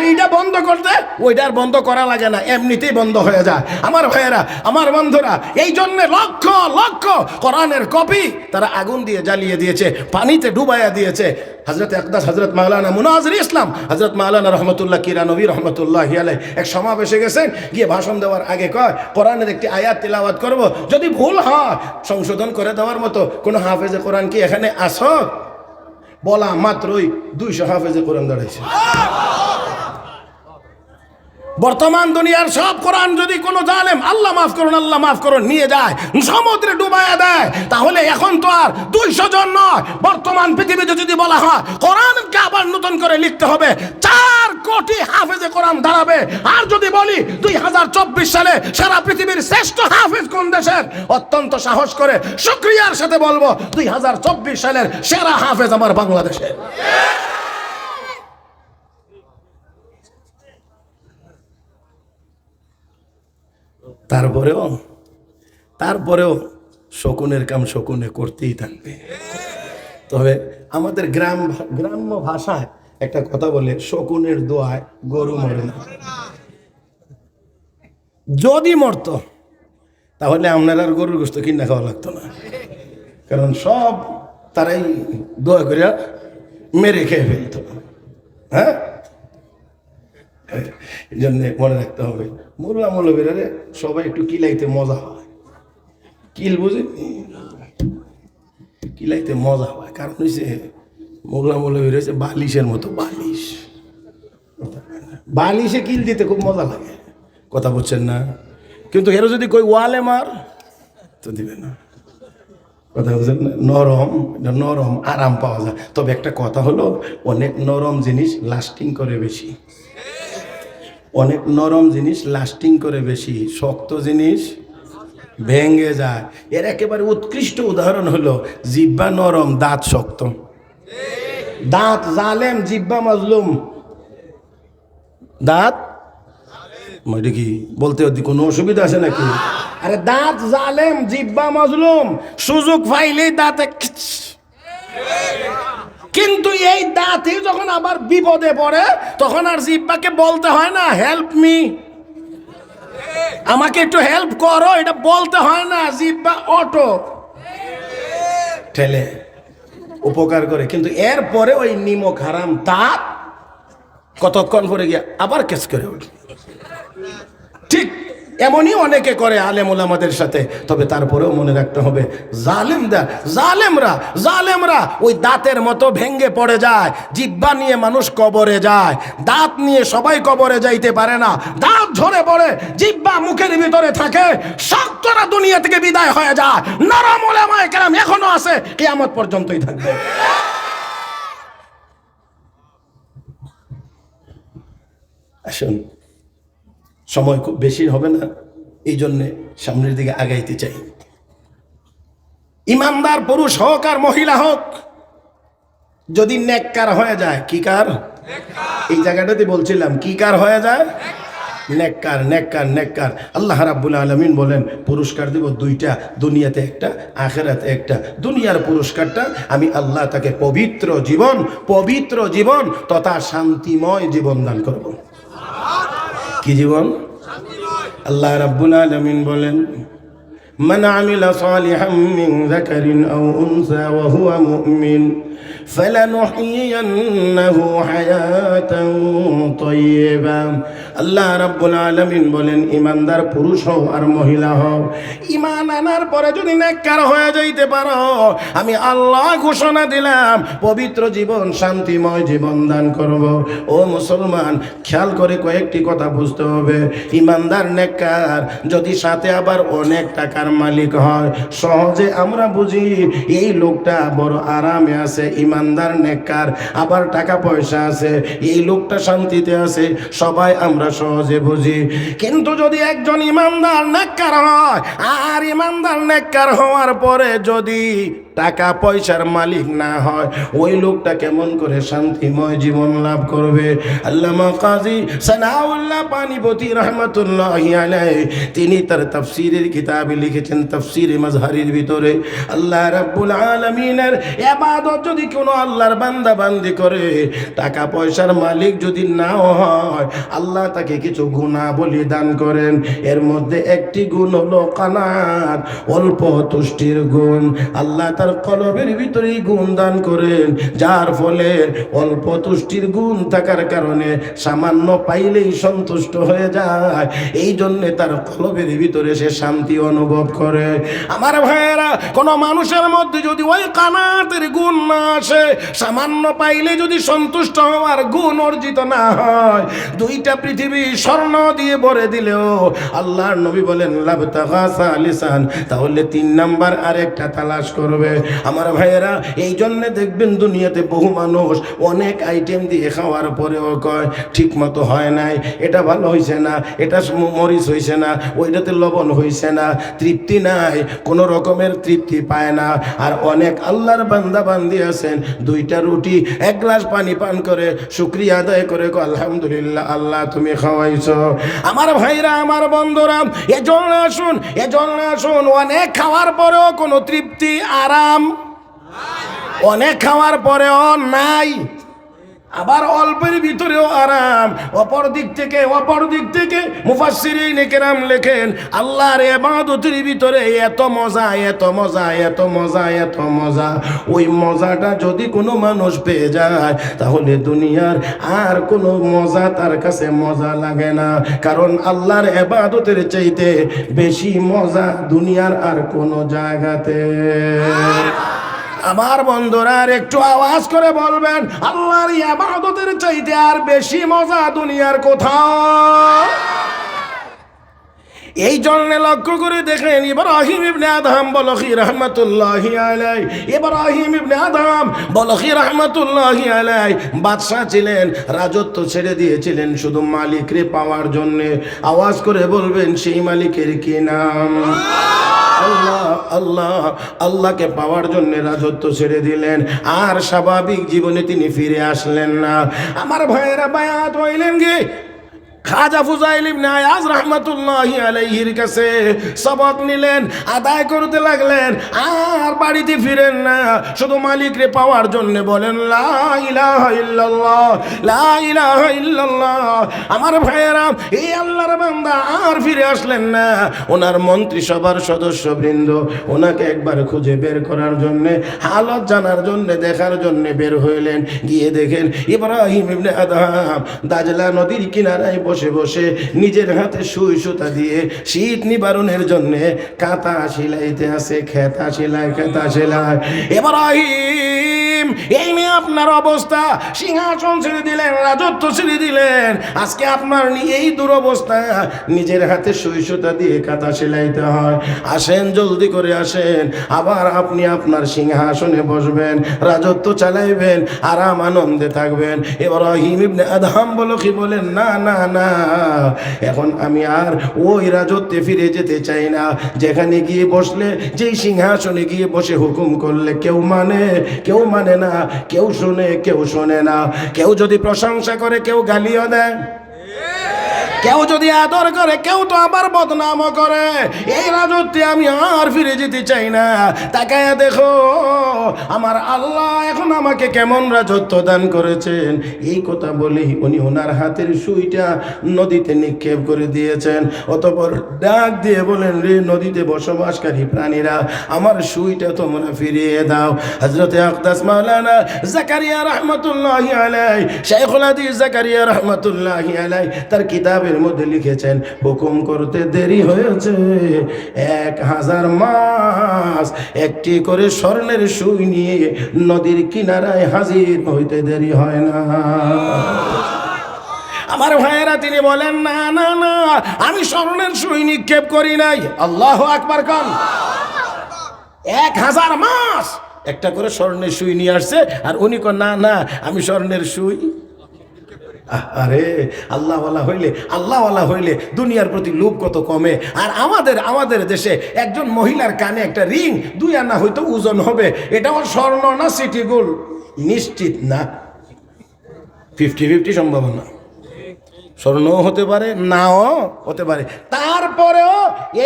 S1: এইটা বন্ধ করতে ওইটার বন্ধ করা লাগে না, এমনিতেই বন্ধ হয়ে যায়। আমার ভাইয়েরা, আমার বন্ধুরা, এই জন্য লক্ষ লক্ষ কোরআনের কপি তারা আগুন দিয়ে জ্বালিয়ে দিয়েছে, পানিতে ডুবাইয়া দিয়েছে। হযরত আকদাস, হযরত মাওলানা মুনাজির ইসলাম, হযরত মাওলানা রহমতুল্লাহ কিরানবী রহমতুল্লাহ আলাইহি এক সমাবেশে গেছেন। গিয়ে ভাষণ দেওয়ার আগে কয়, কোরআনের একটি আয়াত তিলাওয়াত করব, যদি ভুল হয় সংশোধন করে দেওয়ার মতো কোনো হাফেজে কোরআন কি এখানে আসো? বলা মাত্রই 200 হাফেজে কোরআন দাঁড়াইছে। বর্তমান দুনিয়ার সব কোরআন যদি কোনো জালেম আল্লাহ মাফ করুন আল্লাহ মাফ করুন নিয়ে যায়, সমুদ্রে ডুবাইয়া দেয়, তাহলে এখন তো আর 200 জন নয়, বর্তমান পৃথিবীতে যদি বলা হয় কোরআনকে আবার নতুন করে লিখতে হবে, 4 কোটি হাফেজে কোরআন দাঁড়াবে। আর যদি বলি 2024 সালে সারা পৃথিবীর শ্রেষ্ঠ হাফেজ কোন দেশের, অত্যন্ত সাহস করে শুকরিয়ার সাথে বলবো 2024 সালের সেরা হাফেজ আমার বাংলাদেশের। তারপরেও শকুনের কাম শকুনে করতেই থাকবে। তবে আমাদের গ্রাম্য ভাষায় একটা কথা বলে, শকুনের দোয়ায় গরু মরে না। যদি মরতো তাহলে আপনার আর গরুর গোশত কিনা খাওয়া লাগতো না, কারণ সব তারাই দোয়া করে মেরে খেয়ে ফেলতো। হ্যাঁ, এই জন্য মনে রাখতে হবে, মোল্লা মৌলবীরা সবাই একটু কিলাইতে মজা হয়। কিল বুঝেন, কিলাইতে মজা হয়, কারণ হচ্ছে মোল্লা মৌলবীরা হচ্ছে বালিশের মতো, বালিশে কিল দিতে খুব মজা লাগে, কথা বলছেন না? কিন্তু এরা যদি কই ওয়ালে মার তো দিবে না, কথা বলছেন না? নরম আরাম পাওয়া যায়। তবে একটা কথা হলো, অনেক নরম জিনিস লাস্টিং করে বেশি, অনেক নরম জিনিস লাস্টিং করে বেশি, শক্ত জিনিস ভেঙে যায়। এর একেবারে উৎকৃষ্ট উদাহরণ হলো জিহ্বা নরম, দাঁত শক্ত। দাঁত জালেম, জিহ্বা মাজলুম। দাঁত মানে কি বলতে কোনো অসুবিধা আছে নাকি? আরে দাঁত জালেম, জিহ্বা মাজলুম, সুযোগ পাইলেই দাঁতে। কিন্তু এই দাঁতে যখন আবার বিপদে পড়ে তখন আর জিহ্বাকে বলতে হয় না হেল্প মি, আমাকে একটু হেল্প করো, এটা বলতে হয় না, জিহ্বা অটো ঠেলে উপকার করে। কিন্তু এরপরে ওই নিমক হারাম দাঁত কতক্ষণ পরে গিয়া আবার কেস করে ওঠে। ঠিক এমনই অনেকে করে আলেম ওলামাদের সাথে। তবে তারপরেও মনে রাখতে হবে, জালেমরা ওই দাঁতের মতো ভেঙ্গে পড়ে যায়। জিহ্বা নিয়ে মানুষ কবরে যায়, দাঁত নিয়ে সবাই কবরে যাইতে পারে না। দাঁত ঝরে পড়ে, জিহ্বা মুখের ভিতরে থাকে, শক্তরা দুনিয়া থেকে বিদায় হয়ে যায়। নরম ওলামায়ে কেরাম এখনো আছে, কিয়ামত পর্যন্তই থাকবে। আসুন, সময় খুব বেশি হবে না, এই জন্যে সামনের দিকে আগাইতে চাই। ইমানদার পুরুষ হোক আর মহিলা হোক, যদি নেককার হয়ে যায়, কি কার, এই জায়গাটাতে বলছিলাম, কি কার হয়ে যায়, নেককার। নেককার আল্লাহ রাব্বুল আলামিন বলেন পুরস্কার দেব 2টা, দুনিয়াতে একটা, আখিরাতে একটা। দুনিয়ার পুরস্কারটা আমি আল্লাহ তাকে পবিত্র জীবন তথা শান্তিময় জীবন দান করব। কি জীবন? আল্লাহ রাব্বুল আলামিন বলেন, মান আমিলা সালিহাম মিন যাকারিন আও উনসা ওয়া হুয়া মুমিন ফালানুহয়িয়ান্নাহু হায়াতান তাইয়্যিবা। আল্লাহ রাব্বুল আলামিন বলেন, ইমানদার পুরুষ হও আর মহিলা হও, ঈমান আনার পরে যদি নেককার হয়ে যাইতে পারো, আমি আল্লাহ ঘোষণা দিলাম পবিত্র জীবন, শান্তিময় জীবন দান করব। ও মুসলমান, খেয়াল করে কয়েকটি কথা বুঝতে হবে। ইমানদার নেককার যদি সাথে আবার অনেক টাকার মালিক হয়, সহজে আমরা বুঝি এই লোকটা বড় আরামে আছে। ইমানদার নেককার, আবার টাকা পয়সা আছে, এই লোকটা শান্তিতে আছে, সবাই আমরা সহজে বুঝি। কিন্তু যদি একজন ইমানদার নেককার হয়, আর ইমানদার নেককার হওয়ার পরে যদি টাকা পয়সার মালিক না হয়, ওই লোকটা কেমন করে শান্তিময় জীবন লাভ করবে? আল্লামা কাজী সানাউল্লাহ পানিপতি রহমাতুল্লাহি আলাইহি তিনি তার তাফসীরের কিতাবে লিখেছেন, তাফসীরে মাজহারির ভিতরে, আল্লাহ রাব্বুল আলামিনের ইবাদত যদি কোনো আল্লাহর বান্দা বান্দি করে, টাকা পয়সার মালিক যদি নাও হয়, আল্লাহ তাকে কিছু গুণাবলী দান করেন। এর মধ্যে একটি গুণ হলো কানাত, অল্প তুষ্টির গুণ। আল্লাহ তার কলবের ভিতরেই গুণ দান করেন, যার ফলে অল্প তুষ্টির গুণ থাকার কারণে সামান্য পাইলেই সন্তুষ্ট হয়ে যায়। এই জন্যে তার কলবের ভিতরে সে শান্তি অনুভব করে। আমার ভাইয়েরা, কোন মানুষের মধ্যে যদি ওই কানাতের গুণ না আসে, সামান্য পাইলে যদি সন্তুষ্ট হওয়ার গুণ অর্জিত না হয়, দুইটা পৃথিবী স্বর্ণ দিয়ে ভরে দিলেও আল্লাহর নবী বলেন লাবতাগা সালিসান, তাহলে 3 নাম্বার আরেকটা তালাশ করবে। আমার ভাইয়েরা, এই জন্য দেখবেন দুনিয়াতে বহু মানুষ অনেক আইটেম দিয়ে খাওয়ার পরেও কয় ঠিক মতো হয় নাই, এটা ভালো হয়েছে না, এটা মরিচ হয়েছে না, ওইটাতে লবণ হয়েছে না, তৃপ্তি নাই, কোনো রকমের তৃপ্তি পায় না। আর অনেক আল্লাহর বান্দা বান্দি আছেন, 2টা রুটি 1 গ্লাস পানি পান করে শুকরিয়া আদায় করে আলহামদুলিল্লাহ আল্লাহ তুমি খাওয়াইছো। আমার ভাইরা, আমার বন্ধুরা, এজন্য আসুন, অনেক খাওয়ার পরেও কোনো তৃপ্তি আরাম, অনেক খাওয়ার পরেও নাই, আবার অল্পের ভিতরেও আরাম। অপর দিক থেকে মুফাসসিরিন কেরাম লেখেন আল্লাহর ইবাদতের ভিতরে এত মজা, ওই মজাটা যদি কোনো মানুষ পেয়ে যায়, তাহলে দুনিয়ার আর কোনো মজা তার কাছে মজা লাগে না। কারণ আল্লাহর ইবাদতের চাইতে বেশি মজা দুনিয়ার আর কোনো জায়গাতে। আমার বন্ধুরা, আর একটু আওয়াজ করে বলবেন, আল্লাহর ইবাদতের চাইতে আর বেশি মজা দুনিয়ার কোথাও? এই জন্য লক্ষ্য করে দেখেন ইব্রাহিম ইবনে আদহাম বলখি রহমতুল্লাহি আলাইহি, ইব্রাহিম ইবনে আদহাম বলখি রহমতুল্লাহি আলাইহি বাদশা ছিলেন, রাজত্ব ছেড়ে দিয়েছিলেন শুধু মালিকরে পাওয়ার জন্য। আওয়াজ করে বলবেন সেই মালিকের কি নাম? আল্লাহকে পাওয়ার জন্য রাজত্ব ছেড়ে দিলেন, আর স্বাভাবিক জীবনে তিনি ফিরে আসলেন না। আমার ভাইয়েরা, বায়াত হইলেন গে খাজা ফুজাইল ইবনে আয়াজ রাহমাতুল্লাহি আলাইহির কাছে সবক নিলেন, আদায় করতে লাগলেন, আর বাড়িতে ফিরেন না, শুধু মালিকরে পাওয়ার জন্য বলেন লা ইলাহা ইল্লাল্লাহ, লা ইলাহা ইল্লাল্লাহ। আমার ভাইয়েরা, এই আল্লাহর বান্দা আর ফিরে আসলেন না। ওনার মন্ত্রিসভার সদস্যবৃন্দ ওনাকে একবার খুঁজে বের করার জন্য, হালত জানার জন্য, দেখার জন্য বের হইলেন। গিয়ে দেখেন ইব্রাহিম ইবনে আদহাম দাজলা নদীর কিনারায় বসে বসে নিজের হাতে সুই সুতা দিয়ে শীত নিবারণের জন্য কাঁথা সেলাইতে আছে, খেতা সেলাই। ইব্রাহিম, এই নিয়ে আপনার অবস্থা, সিংহাসন ছেড়ে দিলেন, রাজত্ব ছেড়ে দিলেন, আজকে আপনার এই দুরবস্থা, নিজের হাতে সুই সুতা দিয়ে কাঁথা সেলাইতে হয়। আসেন, জলদি করে আসেন, আবার আপনি আপনার সিংহাসনে বসবেন, রাজত্ব চালাইবেন, আরাম আনন্দে থাকবেন। ইব্রাহিম ইবনে আদহাম বলখি বলেন না না না, এখন আমি আর ওই রাজত্বে ফিরে যেতে চাই না, যেখানে গিয়ে বসলে, যেই সিংহাসনে গিয়ে বসে হুকুম করলে কেউ মানে না, কেউ শোনে না, কেউ যদি প্রশংসা করে কেউ গালিও দেয়, কেউ যদি আদর করে কেউ তো আবার বদনামও করে। এই রাজত্বে আমি আর ফিরে যেতে চাই না। তাকায় দেখো আমার আল্লাহ এখন আমাকে কেমন রাজত্ব দান করেছেন। এই কথা বলেই উনি ওনার হাতের সুইটা নদীতে নিক্ষেপ করে দিয়েছেন। অতঃপর ডাক দিয়ে বলেন, রে নদীতে বসবাসকারী প্রাণীরা, আমার সুইটা তোমরা ফিরিয়ে দাও। হযরতে আকদাস মাওলানা জাকারিয়া রাহমাতুল্লাহি আলাইহি, শাইখুল হাদিস জাকারিয়া রাহমাতুল্লাহি আলাইহি তার কিতাবের মধ্যে লিখেছেন, হুকুম করতে দেরি হয়েছে 1000 মাস, একটি করে স্বর্ণের সুই নিয়ে নদীর কিনারায় হাজির হইতে দেরি হয় না। আমার ভাইয়েরা, তিনি বলেন না না না, আমি স্বর্ণের সুই নিক্ষেপ করি নাই। আল্লাহু আকবার কান। 1000 মাস একটা করে স্বর্ণের সুই নিয়ে আসছে, আর উনি কন না না, আমি স্বর্ণের সুই। আরে আল্লাহওয়ালা হইলে দুনিয়ার প্রতি লোভ কত কমে। আর আমাদের দেশে একজন মহিলার কানে একটা রিং 2 আনা হয়তো ওজন হবে, এটাও স্বর্ণ না সিটি গোল্ড নিশ্চিত না, 50-50 সম্ভাবনা। স্বর্ণও হতে পারে, নাও হতে পারে, তারপরেও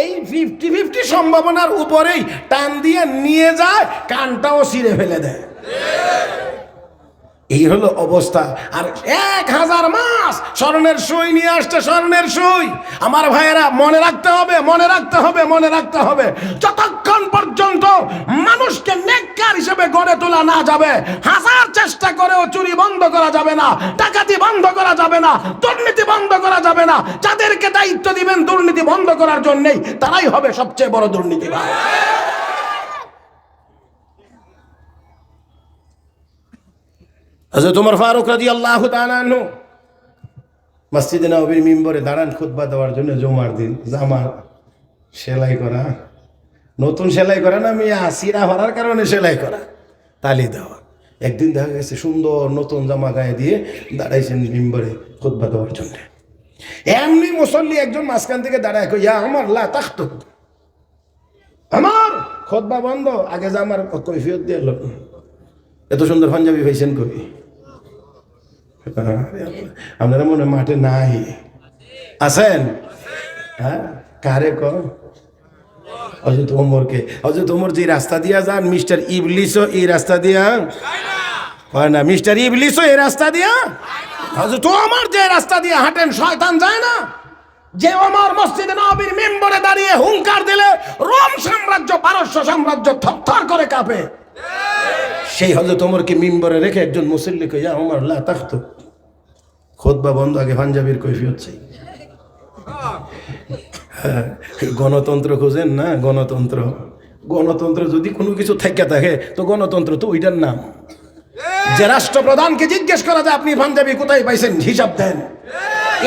S1: এই 50-50 সম্ভাবনার উপরেই টান দিয়ে নিয়ে যায়, কানটাও ছিঁড়ে ফেলে দেয়। এই হলো অবস্থা। আর 1000 মাস স্বর্ণের সুই নিয়ে আসছে, স্বর্ণের সুই। আমার ভাইয়েরা, মনে রাখতে হবে, যতক্ষণ পর্যন্ত মানুষকে নেক নেককার হিসেবে গড়ে তোলা না যাবে, হাজার চেষ্টা করেও চুরি বন্ধ করা যাবে না, ডাকাতি বন্ধ করা যাবে না, দুর্নীতি বন্ধ করা যাবে না। যাদেরকে দায়িত্ব দিবেন দুর্নীতি বন্ধ করার জন্যই, তারাই হবে সবচেয়ে বড় দুর্নীতিবাজ। হযরত ওমর ফারুক রাদিয়াল্লাহু তাআলা আনহু মসজিদে নববীর মিম্বরে দাঁড়ান খুতবা দেওয়ার জন্য জুমার দিন। জামা সেলাই করা, নতুন সেলাই করা না মিয়া, সিরা ভরার কারণে সেলাই করা, তালি দেওয়া। একদিন দেখা গেছে সুন্দর নতুন জামা গায়ে দিয়ে দাঁড়াইছেন মিম্বরে খুতবা দেওয়ার জন্য। এমনি মুসল্লি একজন মাঝখান থেকে দাঁড়ায় কই, ইয়া ওমর লা তাখতুব, আমার খুতবা বন্ধ, আগে জামার কৈফিয়ত দিয়ে এলো। এত সুন্দর পাঞ্জাবি পাইছেন কই? আপনারা মনে মাঠে নাই আছেন? হ্যাঁ, কারে কর? হযরত ওমরকে। হযরত ওমর যে রাস্তা দিয়া যান, মিস্টার ইবলিসও এই রাস্তা দিয়া হয় না, মিস্টার ইবলিসও এই রাস্তা দিয়া। হযরত ওমর যে রাস্তা দিয়ে হাঁটেন, শয়তান যায় না। যে ওমর মসজিদে নববীর মিম্বরে দাঁড়িয়ে হুঙ্কার দিলে রোম সাম্রাজ্য, পারস্য সাম্রাজ্য থরথর করে কাঁপে, সেই হযরত ওমরকে মিম্বরে রেখে একজন মুসল্লি কই, ইয়া ওমর লা তাখতুব, খুতবা বন্ধ, আগে পাঞ্জাবির কৈফিয়ত চাই। গণতন্ত্র খোঁজেন না? গণতন্ত্র, গণতন্ত্র যদি কোনো কিছু থেকে থাকে তো গণতন্ত্র তো ওইটার নাম। যে রাষ্ট্রপ্রধানকে জিজ্ঞেস করা যায় আপনি পাঞ্জাবি কোথায় পাইছেন, হিসাব দেন,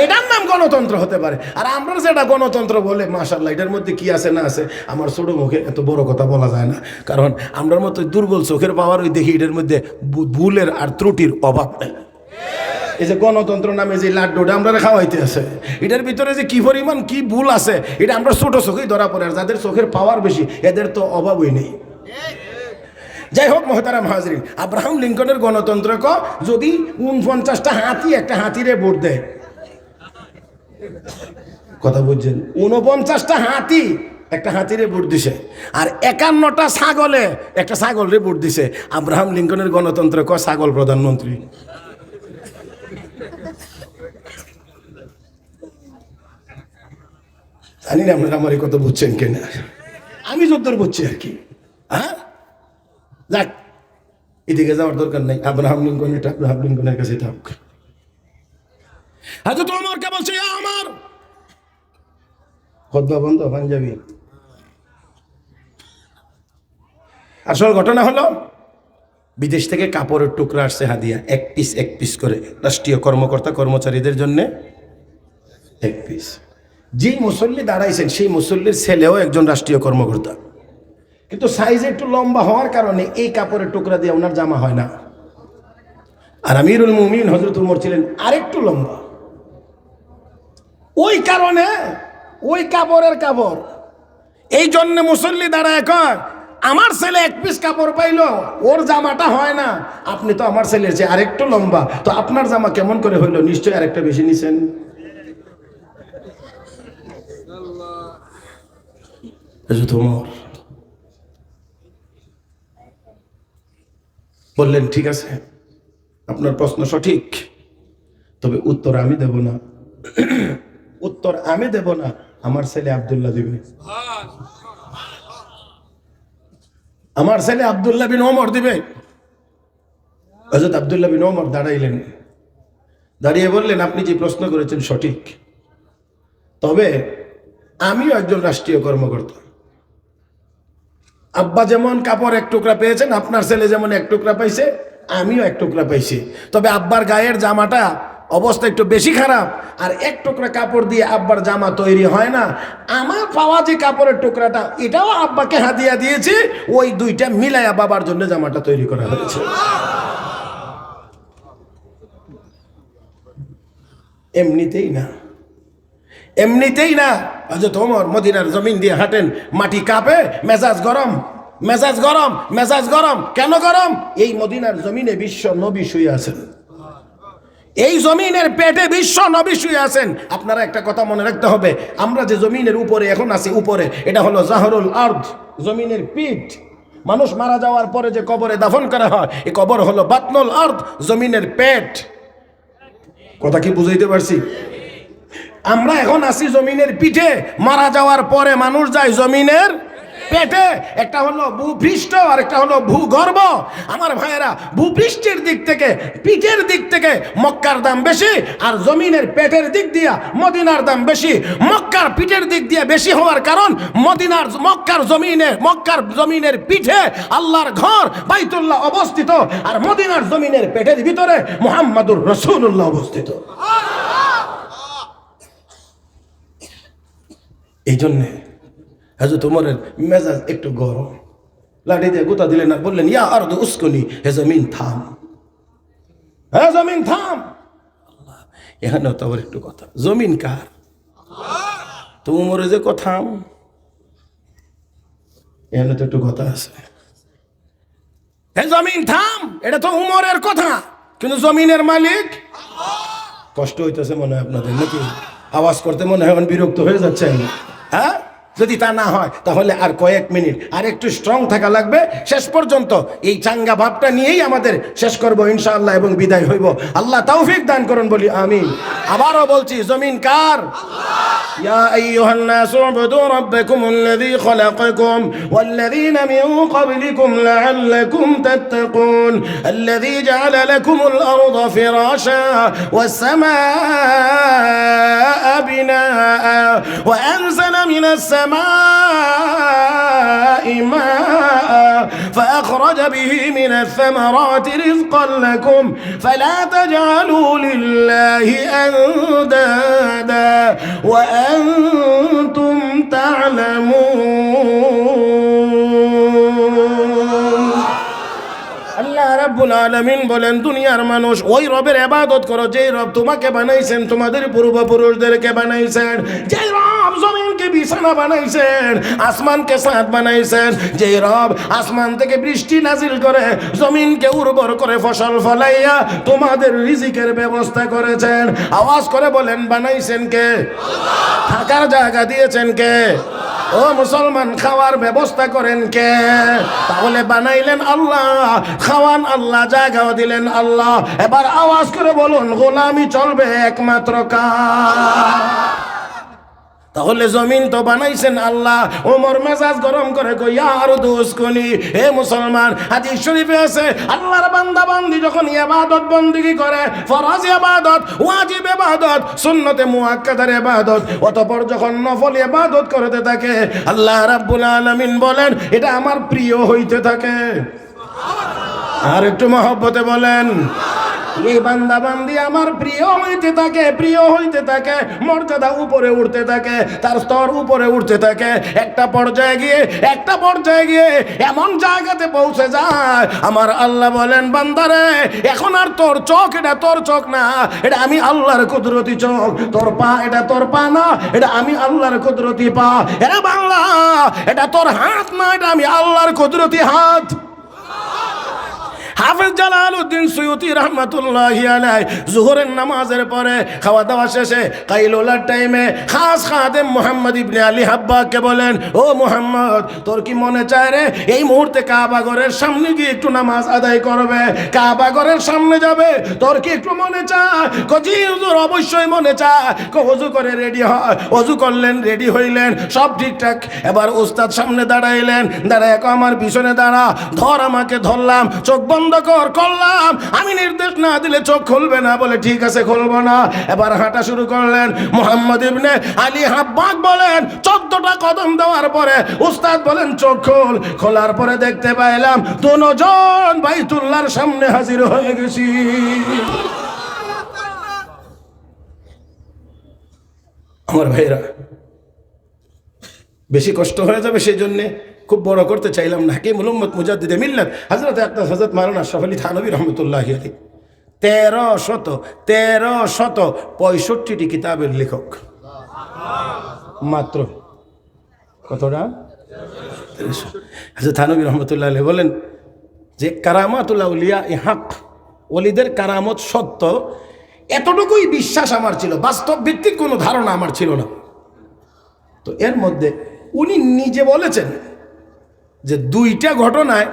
S1: এটার নাম গণতন্ত্র হতে পারে। আর আমরা যেটা গণতন্ত্র বলে, মাশাআল্লাহ, এটার মধ্যে কি আছে না আছে আমার ছোট মুখে এত বড় কথা বলা যায় না, কারণ আমরার মতো দুর্বল চোখের পাওয়ার ওই দেখি এটার মধ্যে ভুলের আর ত্রুটির অভাব নেই। এই যে গণতন্ত্র নামে যে লাড্ডুটা আমরা খাওয়াইতে আছে, এটার ভিতরে যে কি পরিমাণ কি ভুল আছে এটা আমরা ছোট চোখেই ধরা পড়ে। আর যাদের চোখের পাওয়ার বেশি এদের তো অভাবই নেই। যাই হোক মোহতারাম হাজরিন, আব্রাহাম লিঙ্কনের গণতন্ত্র যদি 49টা হাতি একটা হাতিরে ভোট দেয়, কথা বুঝছেন, 49টা হাতি একটা হাতিরে ভোট দিছে, আর 51টা ছাগলে একটা ছাগলরে ভোট দিছে, আব্রাহাম লিঙ্কনের গণতন্ত্র ছাগল প্রধানমন্ত্রী। জানি না আপনারা আমার কত বুঝছেন কিনা, আমি যতদূর বুঝছি আর কি। হ্যাঁ, যাক, এদিকে যাওয়ার দরকার নেই, আব্রাহাম লিঙ্কনের আব্রাহাম লিঙ্কনের কাছে থাক। হযরত ওমরকে বলছে, ইয়া ওমর, খুতবা বন্ধ, পাঞ্জাবি। আসল ঘটনা হলো বিদেশ থেকে কাপড়ের টুকরা আসছে হাদিয়া, এক পিস করে, রাষ্ট্রীয় কর্মকর্তা কর্মচারীদের জন্য এক পিস। যেই মুসল্লি দাঁড়াইছেন সেই মুসল্লির ছেলেও একজন রাষ্ট্রীয় কর্মকর্তা, কিন্তু সাইজ একটু লম্বা হওয়ার কারণে এই কাপড়ের টুকরা দিয়ে ওনার জামা হয় না। আর আমিরুল মুমিনিন হযরত ওমর ছিলেন আরেকটু লম্বা, ওই কারণে ওই কাপড়ের কাপড়, এই জন্য মুসল্লি দাঁড়ায় কয়, আমার ছেলে এক পিস কাপড় পাইলো, ওর জামাটা হয় না, আপনি তো আমার ছেলের চেয়ে আরেকটু লম্বা, তো আপনার জামা কেমন করে হইলো? নিশ্চয়ই আরেকটা বেশি নিছেন। বললেন, ঠিক আছে, আপনার প্রশ্ন সঠিক, তবে উত্তর আমি দেব না। উত্তর আমি দেব না, আমার ছেলে আব্দুল্লাহ দিবে। আমার ছেলে আব্দুল্লাহ বিন ওমর দিবে। হযরত আব্দুল্লাহ বিন ওমর দাঁড়াইলেন, দাঁড়িয়ে বললেন, আপনি যে প্রশ্ন করেছেন সঠিক, তবে আমিও একজন রাষ্ট্রীয় কর্মকর্তা। আব্বা যেমন কাপড় এক টুকরা পেয়েছেন, আপনার ছেলে যেমন এক টুকরা পাইছে, আমিও এক টুকরা পাইছি। তবে আব্বার গায়ের জামাটা অবস্থা একটু বেশি খারাপ, আর এক টুকরা কাপড় দিয়ে আব্বার জামা তৈরি হয় না। আমার পাওয়া যে কাপড়ের টুকরাটা, এটাও আব্বাকে হাদিয়া দিয়েছি, ওই দুইটা মিলাইয়া বাবার জন্য জামাটা তৈরি করা হয়েছে। এমনিতেই না, এমনিতেই না। হযরত ওমর মদিনার জমিন দিয়ে হাঁটেন, মাটি কাঁপে, মেজাজ গরম, মেজাজ গরম, মেজাজ গরম। কেন গরম? এই মদিনার জমিনে বিশ্ব নবী শুয়ে আছেন, এই জমিনের পেটে বিশ্ব নবী শুয়ে আছেন। আপনারা একটা কথা মনে রাখতে হবে, আমরা যে জমিনের উপরে এখন আছি, উপরে এটা হলো জাহরুল আরদ, জমিনের পিঠ। মানুষ মারা যাওয়ার পরে যে কবরে দাফন করা হয়, এই কবর হলো বাতনুল আরদ, জমিনের পেট। কথা কি বুঝাইতে পারছি? আমরা এখন আছি জমিনের পিঠে, মারা যাওয়ার পরে মানুষ যায় জমিনের পেটে, একটা হলো ভূপৃষ্ঠ আর একটা হলো ভূগর্ভ। আমার ভাইয়েরা, ভূপৃষ্ঠের দিক থেকে, পিঠের দিক থেকে মক্কার দাম বেশি, আর জমিনের পেটের দিক দিয়া মদিনার দাম বেশি। মক্কার পিঠের দিক দিয়ে বেশি হওয়ার কারণ মক্কার জমিনের পিঠে আল্লাহর ঘর বাইতুল্লাহ অবস্থিত, আর মদিনার জমিনের পেটের ভিতরে মুহাম্মাদুর রাসূলুল্লাহ অবস্থিত। এই জন্যে হযরত ওমরের মেজাজ একটু গরম, লাঠি দিয়ে গুতা দিলেন আর বললেন, ইয়া আরদু উসকুনি, হে জমিন থাম, হে জমিন থাম। এখানে তো আবার একটু কথা, জমিন কার? তো ওমরে যে কথা, এখানে তো একটু কথা আছে। হে জমিন থাম, এটা তো উমরের কথা, কিন্তু জমিনের মালিক। কষ্ট হইতেছে মনে হয় আপনাদের নাকি? আওয়াজ করতে মনে হয় বিরক্ত হয়ে যাচ্ছেন? হ্যাঁ, যদি তা না হয় তাহলে আর কয়েক মিনিট আর একটু স্ট্রং থাকা লাগবে। শেষ পর্যন্ত এই চাঙ্গা ভাবটা নিয়েই আমাদের শেষ করব ইনশাআল্লাহ এবং বিদায় হইব। আল্লাহ তৌফিক দান করুন, বলি আমিন। আবারও বলছি, জমিন কার? يا أيها الناس اعبدوا ربكم الذي خلقكم والذين من قبلكم لعلكم تتقون الذي جعل لكم الأرض فراشا والسماء بناء وأنزل من السماء ماء فأخرج به من الثمرات رزقا لكم فلا تجعلوا لله أندادا وأنتم تعلمون। আল্লাহ রাব্বুল আলামিন বলেন, দুনিয়ার মানুষ ওই রবের ইবাদত করো যেই রব তোমাকে বানাইছেন, তোমাদের পূর্বপুরুষদেরকে বানাইছেন, যেই রব জমিনকে বিছানা বানাইছেন, আসমানকে ছাদ বানাইছেন, যেই রব আসমান থেকে বৃষ্টি নাজিল করে জমিনকে উর্বর করে ফসল ফলাইয়া তোমাদের রিজিকের ব্যবস্থা করেছেন। আওয়াজ করে বলেন, বানাইছেন কে? থাকার জায়গা দিয়েছেন কে? ও মুসলমান, খাওয়ার ব্যবস্থা করেন কে? তাহলে বানাইলেন আল্লাহ, খাওয়ান আল্লাহ, জায়গাও দিলেন আল্লাহ। এবার আওয়াজ করে বলুন, গোলামি চলবে একমাত্র কার? তাহলে জমিন তো বানাইছেন আল্লাহ। ওমর মেজাজ গরম করে কই, ইয়া আরদু উসকুনি, হে মুসলমান, হাদিস শরীফে আছে আল্লাহর বান্দা বান্দি যখন ইবাদত বندگی করে, ফরজ ইবাদত, ওয়াজিব ইবাদত, সুন্নতে মুআক্কাদার ইবাদত, অতঃপর যখন নফল ইবাদত করতে থাকে, আল্লাহ রাব্বুল আলামিন বলেন এটা আমার প্রিয় হইতে থাকে। আর একটু মহব্বতে বলেন, এই বান্দা বান্দি আমার প্রিয় হইতে থাকে, প্রিয় হইতে থাকে, মর্যাদা উপরে উঠতে থাকে, তার স্তর উপরে উঠতে থাকে। একটা পর্যায়ে গিয়ে এমন জায়গাতে পৌঁছে যায়, আমার আল্লাহ বলেন, বান্দারে এখন আর তোর চোখ এটা তোর চোখ না, এটা আমি আল্লাহর কুদরতি চোখ। তোর পা এটা তোর পা না, এটা আমি আল্লাহর কুদরতি পা। এরা বাংলা, এটা তোর হাত না, এটা আমি আল্লাহর কুদরতি হাত। হাফেজ জালালউদ্দিন সুয়ুতি রহমাতুল্লাহি আলাইহি জোহরের নামাজের পরে খাওয়া দাওয়া শেষে কাইলুলার টাইমে খাস খাদেম মুহাম্মদ ইবনে আলী হাব্বাকে বলেন, ও মুহাম্মদ, তোর কি মনে চায় রে এই মুহূর্তে কাবা ঘরের সামনে গিয়ে একটু নামাজ আদায় করবে? কাবা ঘরের সামনে যাবে, তোর কি একটু মনে চায়? জি হুজুর, অবশ্যই মনে চায়। ওযু করে রেডি হয়, ওযু করলেন, রেডি হইলেন, সব ঠিকঠাক। এবার উস্তাদ সামনে দাঁড়াইলেন, দাঁড়ায় আমার পিছনে দাঁড়া, ধর আমাকে, ধরলাম, চোখ বন্ধ করলাম। আমি নির্দেশ না দিলে চোখ খুলবে না, বলে ঠিক আছে খুলবো না। এবার হাঁটা শুরু করলেন। মুহাম্মদ ইবনে আলী হাব্বাক বলেন, 14টা কদম দেওয়ার পরে উস্তাদ বলেন চোখ খোল। খোলার পরে দেখতে পাইলাম দুজন বাইতুল্লাহর সামনে হাজির হয়ে গেছি। আমার ভাইরা, বেশি কষ্ট হয়ে যাবে, সেই জন্যে খুব বড় করতে চাইলাম না। হাকিম উম্মত মুজাদ্দিদে মিল্লাত হযরত আকতাস হযরত মাওলানা আশরাফ আলী থানভী রাহমাতুল্লাহি আলাইহি 1365টি কিতাবের লেখক। মাত্র কতটা? হযরত থানভী রাহমাতুল্লাহি আলাইহি বলেন যে কারামাতুল আউলিয়া হক, ওলিদের কারামত সত্য, এতটুকুই বিশ্বাস আমার ছিল, বাস্তব ভিত্তিক কোনো ধারণা আমার ছিল না। তো এর মধ্যে উনি নিজে বলেছেন যে 2টা ঘটনায়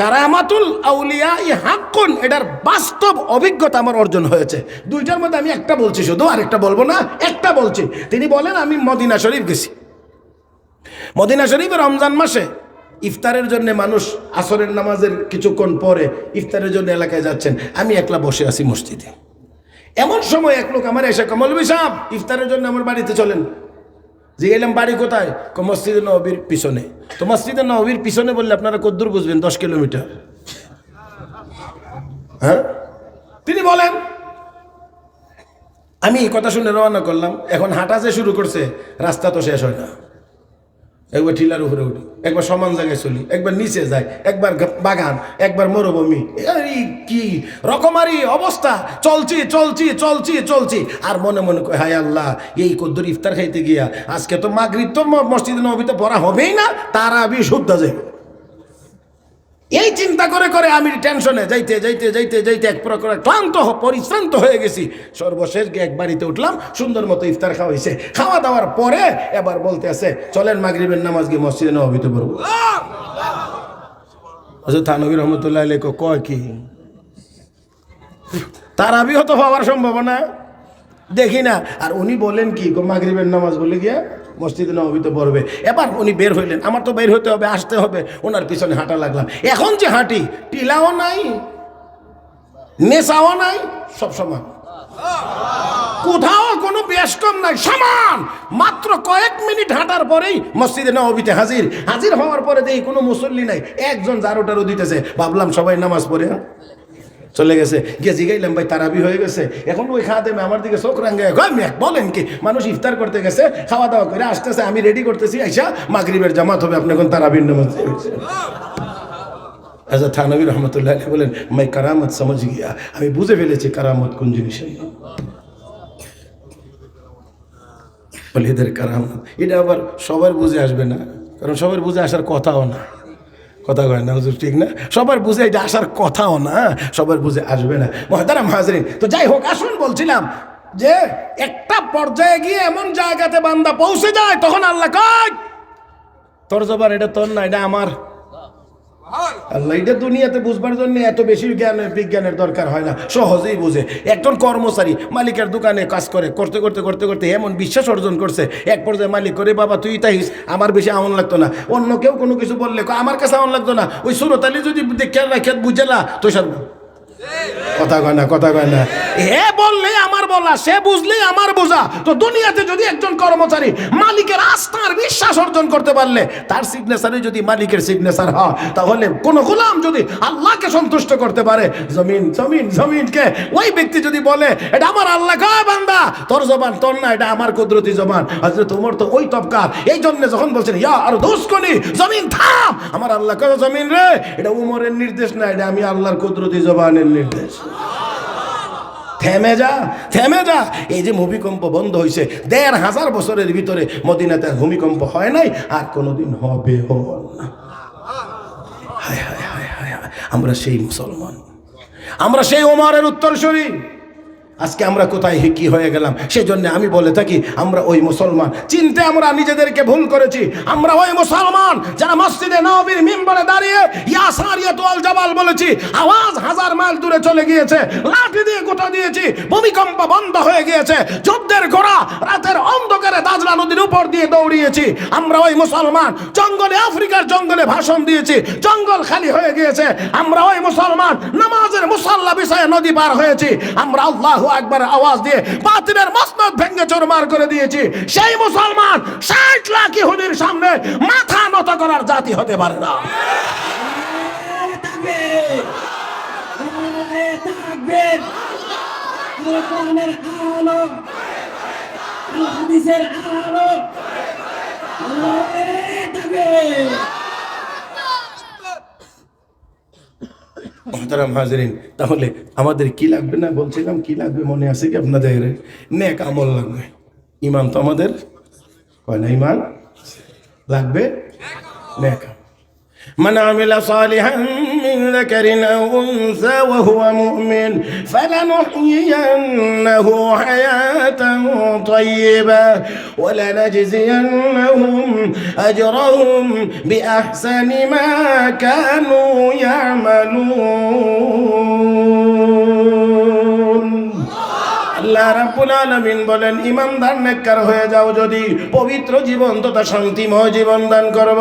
S1: কারামাতুল আউলিয়া হাক্কুন, এটার বাস্তব অভিজ্ঞতা আমার অর্জন হয়েছে। 2টার মধ্যে আমি একটা বলছি শুধু, আরেকটা বলবো না, একটা বলছি। তিনি বলেন আমি মদিনা শরীফ গেছি, মদিনা শরীফে রমজান মাসে ইফতারের জন্য মানুষ আসরের নামাজের কিছুক্ষণ পরে ইফতারের জন্য এলাকায় যাচ্ছেন, আমি একলা বসে আছি মসজিদে। এমন সময় এক লোক আমার এসে মৌলভী সাহেব ইফতারের জন্য আমার বাড়িতে চলেন। যে গেলাম বাড়ি কোথায়? মসজিদে নববীর পিছনে। তো মসজিদে নববীর পিছনে বললে আপনারা কদ্দূর বুঝবেন? 10 কিলোমিটার। হ্যাঁ, তিনি বলেন। আমি এই কথা শুনে রওনা করলাম। এখন হাঁটা যে শুরু করছে, রাস্তা তো শেষ হয় না। একবার টিলার উপরে উঠি, একবার সমান জায়গায় চলি, একবার নিচে যাই, একবার বাগান, একবার মরুভূমি, এই কি রকমারি অবস্থা। চলছি চলছি চলছি চলছি আর মনে মনে কই, হায় আল্লাহ, এই কদ্দুর ইফতার খাইতে গিয়া আজকে তো মাগরিব তো মসজিদে নববীতে পড়া হবেই না, তারাবি শুদ্ধ যাবে। এই চিন্তা করে করে আমি টেনশনে যাইতে যাইতে যাইতে যাইতে এক প্রকার ক্লান্ত পরিশ্রান্ত হয়ে গেছি। সর্বশেষ গিয়ে এক বাড়িতে উঠলাম, সুন্দর মতো ইফতার খাওয়া হয়েছে। খাওয়া দাওয়ার পরে এবার বলতে আছে, চলেন মাগরিবের নামাজ গিয়ে মসজিদে নববীতে পড়ব। হযরত থানভী রহমতুল্লাহ আলাইহি কয় কি তারাবি হতো হওয়ার সম্ভাবনা দেখি না। আর উনি বলেন কি, মাগরিবের নামাজ বলে গিয়া মসজিদে নববীতে পড়বে। এবার উনি বের হইলেন, আমার তো বের হতে হবে, আসতে হবে, ওনার পিছনে হাঁটা লাগলাম। এখন যে হাঁটি, টিলাও নাই, নেশাও নাই, সব সমান, কোথাও কোনো বেশ কম নাই, সমান। মাত্র কয়েক মিনিট হাঁটার পরেই মসজিদে নববীতে হাজির। হাজির হওয়ার পরে দেখি কোনো মুসল্লি নাই, একজন জারোটারও দিতেছে। ভাবলাম সবাই নামাজ পড়ে চলে গেছে। গিয়ে জিগাইলাম, ভাই তারাবি হয়ে গেছে? এখন ওই খাদেমে আমার দিকে চোখ রাঙ্গায় বলেন কি, মানুষ ইফতার করতে গেছে, খাওয়া দাওয়া করে আসতেছে, আমি রেডি করতেছি, আইসা মাগরিবের জামাত হবে, আপনি এখন তারাবির নামাজ হয়েছে। হযরত থানভী রহমতুল্লাহ আলাইহি বলেন, मैं करामत समझ गया, আমি বুঝে ফেলেছি কারামত কোন জিনিসের। বলে এদের কারামত, এটা আবার সবার বুঝে আসবে না, কারণ সবার বুঝে আসার কথাও না। কথা কয় না হুজুর, ঠিক না? সবার বুঝে এটা আসার কথাও না, সবার বুঝে আসবে না। মুহতারাম হাজরিন, তো যাই হোক, আসুন বলছিলাম যে একটা পর্যায়ে গিয়ে এমন জায়গাতে বান্দা পৌঁছে যায়, তখন আল্লাহ কয়, তোর জবান এটা তোর না, এটা আমার। আল্লাহ এটা দুনিয়াতে বুঝবার জন্য এত বেশি বিজ্ঞানের দরকার হয় না, সহজেই বুঝে। একজন কর্মচারী মালিকের দোকানে কাজ করতে করতে করতে করতে এমন বিশ্বাস অর্জন করছে, এক পর্যায়ে মালিক করে, বাবা তুই তাইস, আমার বেশি আমন লাগতো না। অন্য কেউ কোনো কিছু বললে আমার কাছে আমন লাগতো না, ওই সুরত আলী যদি দেখে রাখে বুঝেলা তো সার। কথা কয় না, কথা কয় না। হে বললে আমার বলা, সে বুঝলেই আমার বোঝা। তো দুনিয়াতে যদি একজন কর্মচারী মালিকের আস্থার বিশ্বাস অর্জন করতে পারলে, তার সিগনেচারে যদি মালিকের সিগনেচার হয়, তাহলে কোন গোলাম যদি আল্লাহকে সন্তুষ্ট করতে পারে, জমিন জমিন জমিনকে ওই ব্যক্তি যদি বলে, এটা আমার আল্লাহ কয় বান্দা, তোর জবান তোর না, এটা আমার কুদরতি জবান। আজকে তোমার তো ওই তবকার। এই জন্য যখন বলছেন ইয়া আর দোষ করি, জমিন থাম, আমার আল্লাহ কয়, জমিন রে, এটা উমরের নির্দেশ না, এটা আমি আল্লাহর কুদরতি জবানের নির্দেশ। থেমে যা, থেমে যা। এই যে ভূমিকম্প বন্ধ হয়েছে ১৫০০ বছরের ভিতরে, মদিনাতে ভূমিকম্প হয় নাই, আর কোনোদিন হবে না। হায় হায় হায় হায় হায়, আমরা সেই মুসলমান, আমরা সেই ওমরের উত্তরসূরি। আজকে আমরা কোথায় কি হয়ে গেলাম? সেই জন্য আমি বলে থাকি, আমরা ওই মুসলমান। চিনতে আমরা নিজেদেরকে ভুল করেছি। আমরা ওই মুসলমান যারা মসজিদে নববীর মিম্বরে দাঁড়িয়ে ইয়া সারিয়াতু আল জাবাল বলেছি, আওয়াজ 1000 মাইল দূরে চলে গিয়েছে, লাঠি দিয়ে গোটা দিয়েছি, ভূমিকম্প বন্ধ হয়ে গিয়েছে, যুদ্ধের ঘোড়া রাতের অন্ধকারে দাজলা নদীর উপর দিয়ে দৌড়িয়েছি। আমরা ওই মুসলমান জঙ্গলে, আফ্রিকার জঙ্গলে ভাষণ দিয়েছি, জঙ্গল খালি হয়ে গিয়েছে। আমরা ওই মুসলমান নামাজের মুসাল্লা বিষয়ে নদী পার হয়েছি। আমরা আল্লাহু আকবার আওয়াজ দিয়ে বাতিলের মসনদ ভেঙে চুরমার করে দিয়েছি। সেই মুসলমান ৬০ লাখ ইহুদির সামনে মাথা নত করার জাতি হতে পারে না। মুহতারাম হাজরিন, তাহলে আমাদের কি লাগবে না বলছিলাম, কি লাগবে মনে আছে কি আপনাদের? নেক আমল লাগবে। ইমান তো আমাদের কয় না, ইমান লাগবে, নেক। من عمل صالحا من ذكر أو أنثى وهو مؤمن فلنحيينه حياة طيبة ولنجزينهم أجرهم بأحسن ما كانوا يعملون। আল্লাহ রাব্বুল আলামিন বলেন ইমানদার নেককার হয়ে যাও যদি পবিত্র জীবন তথা শান্তিময় জীবন দান করব।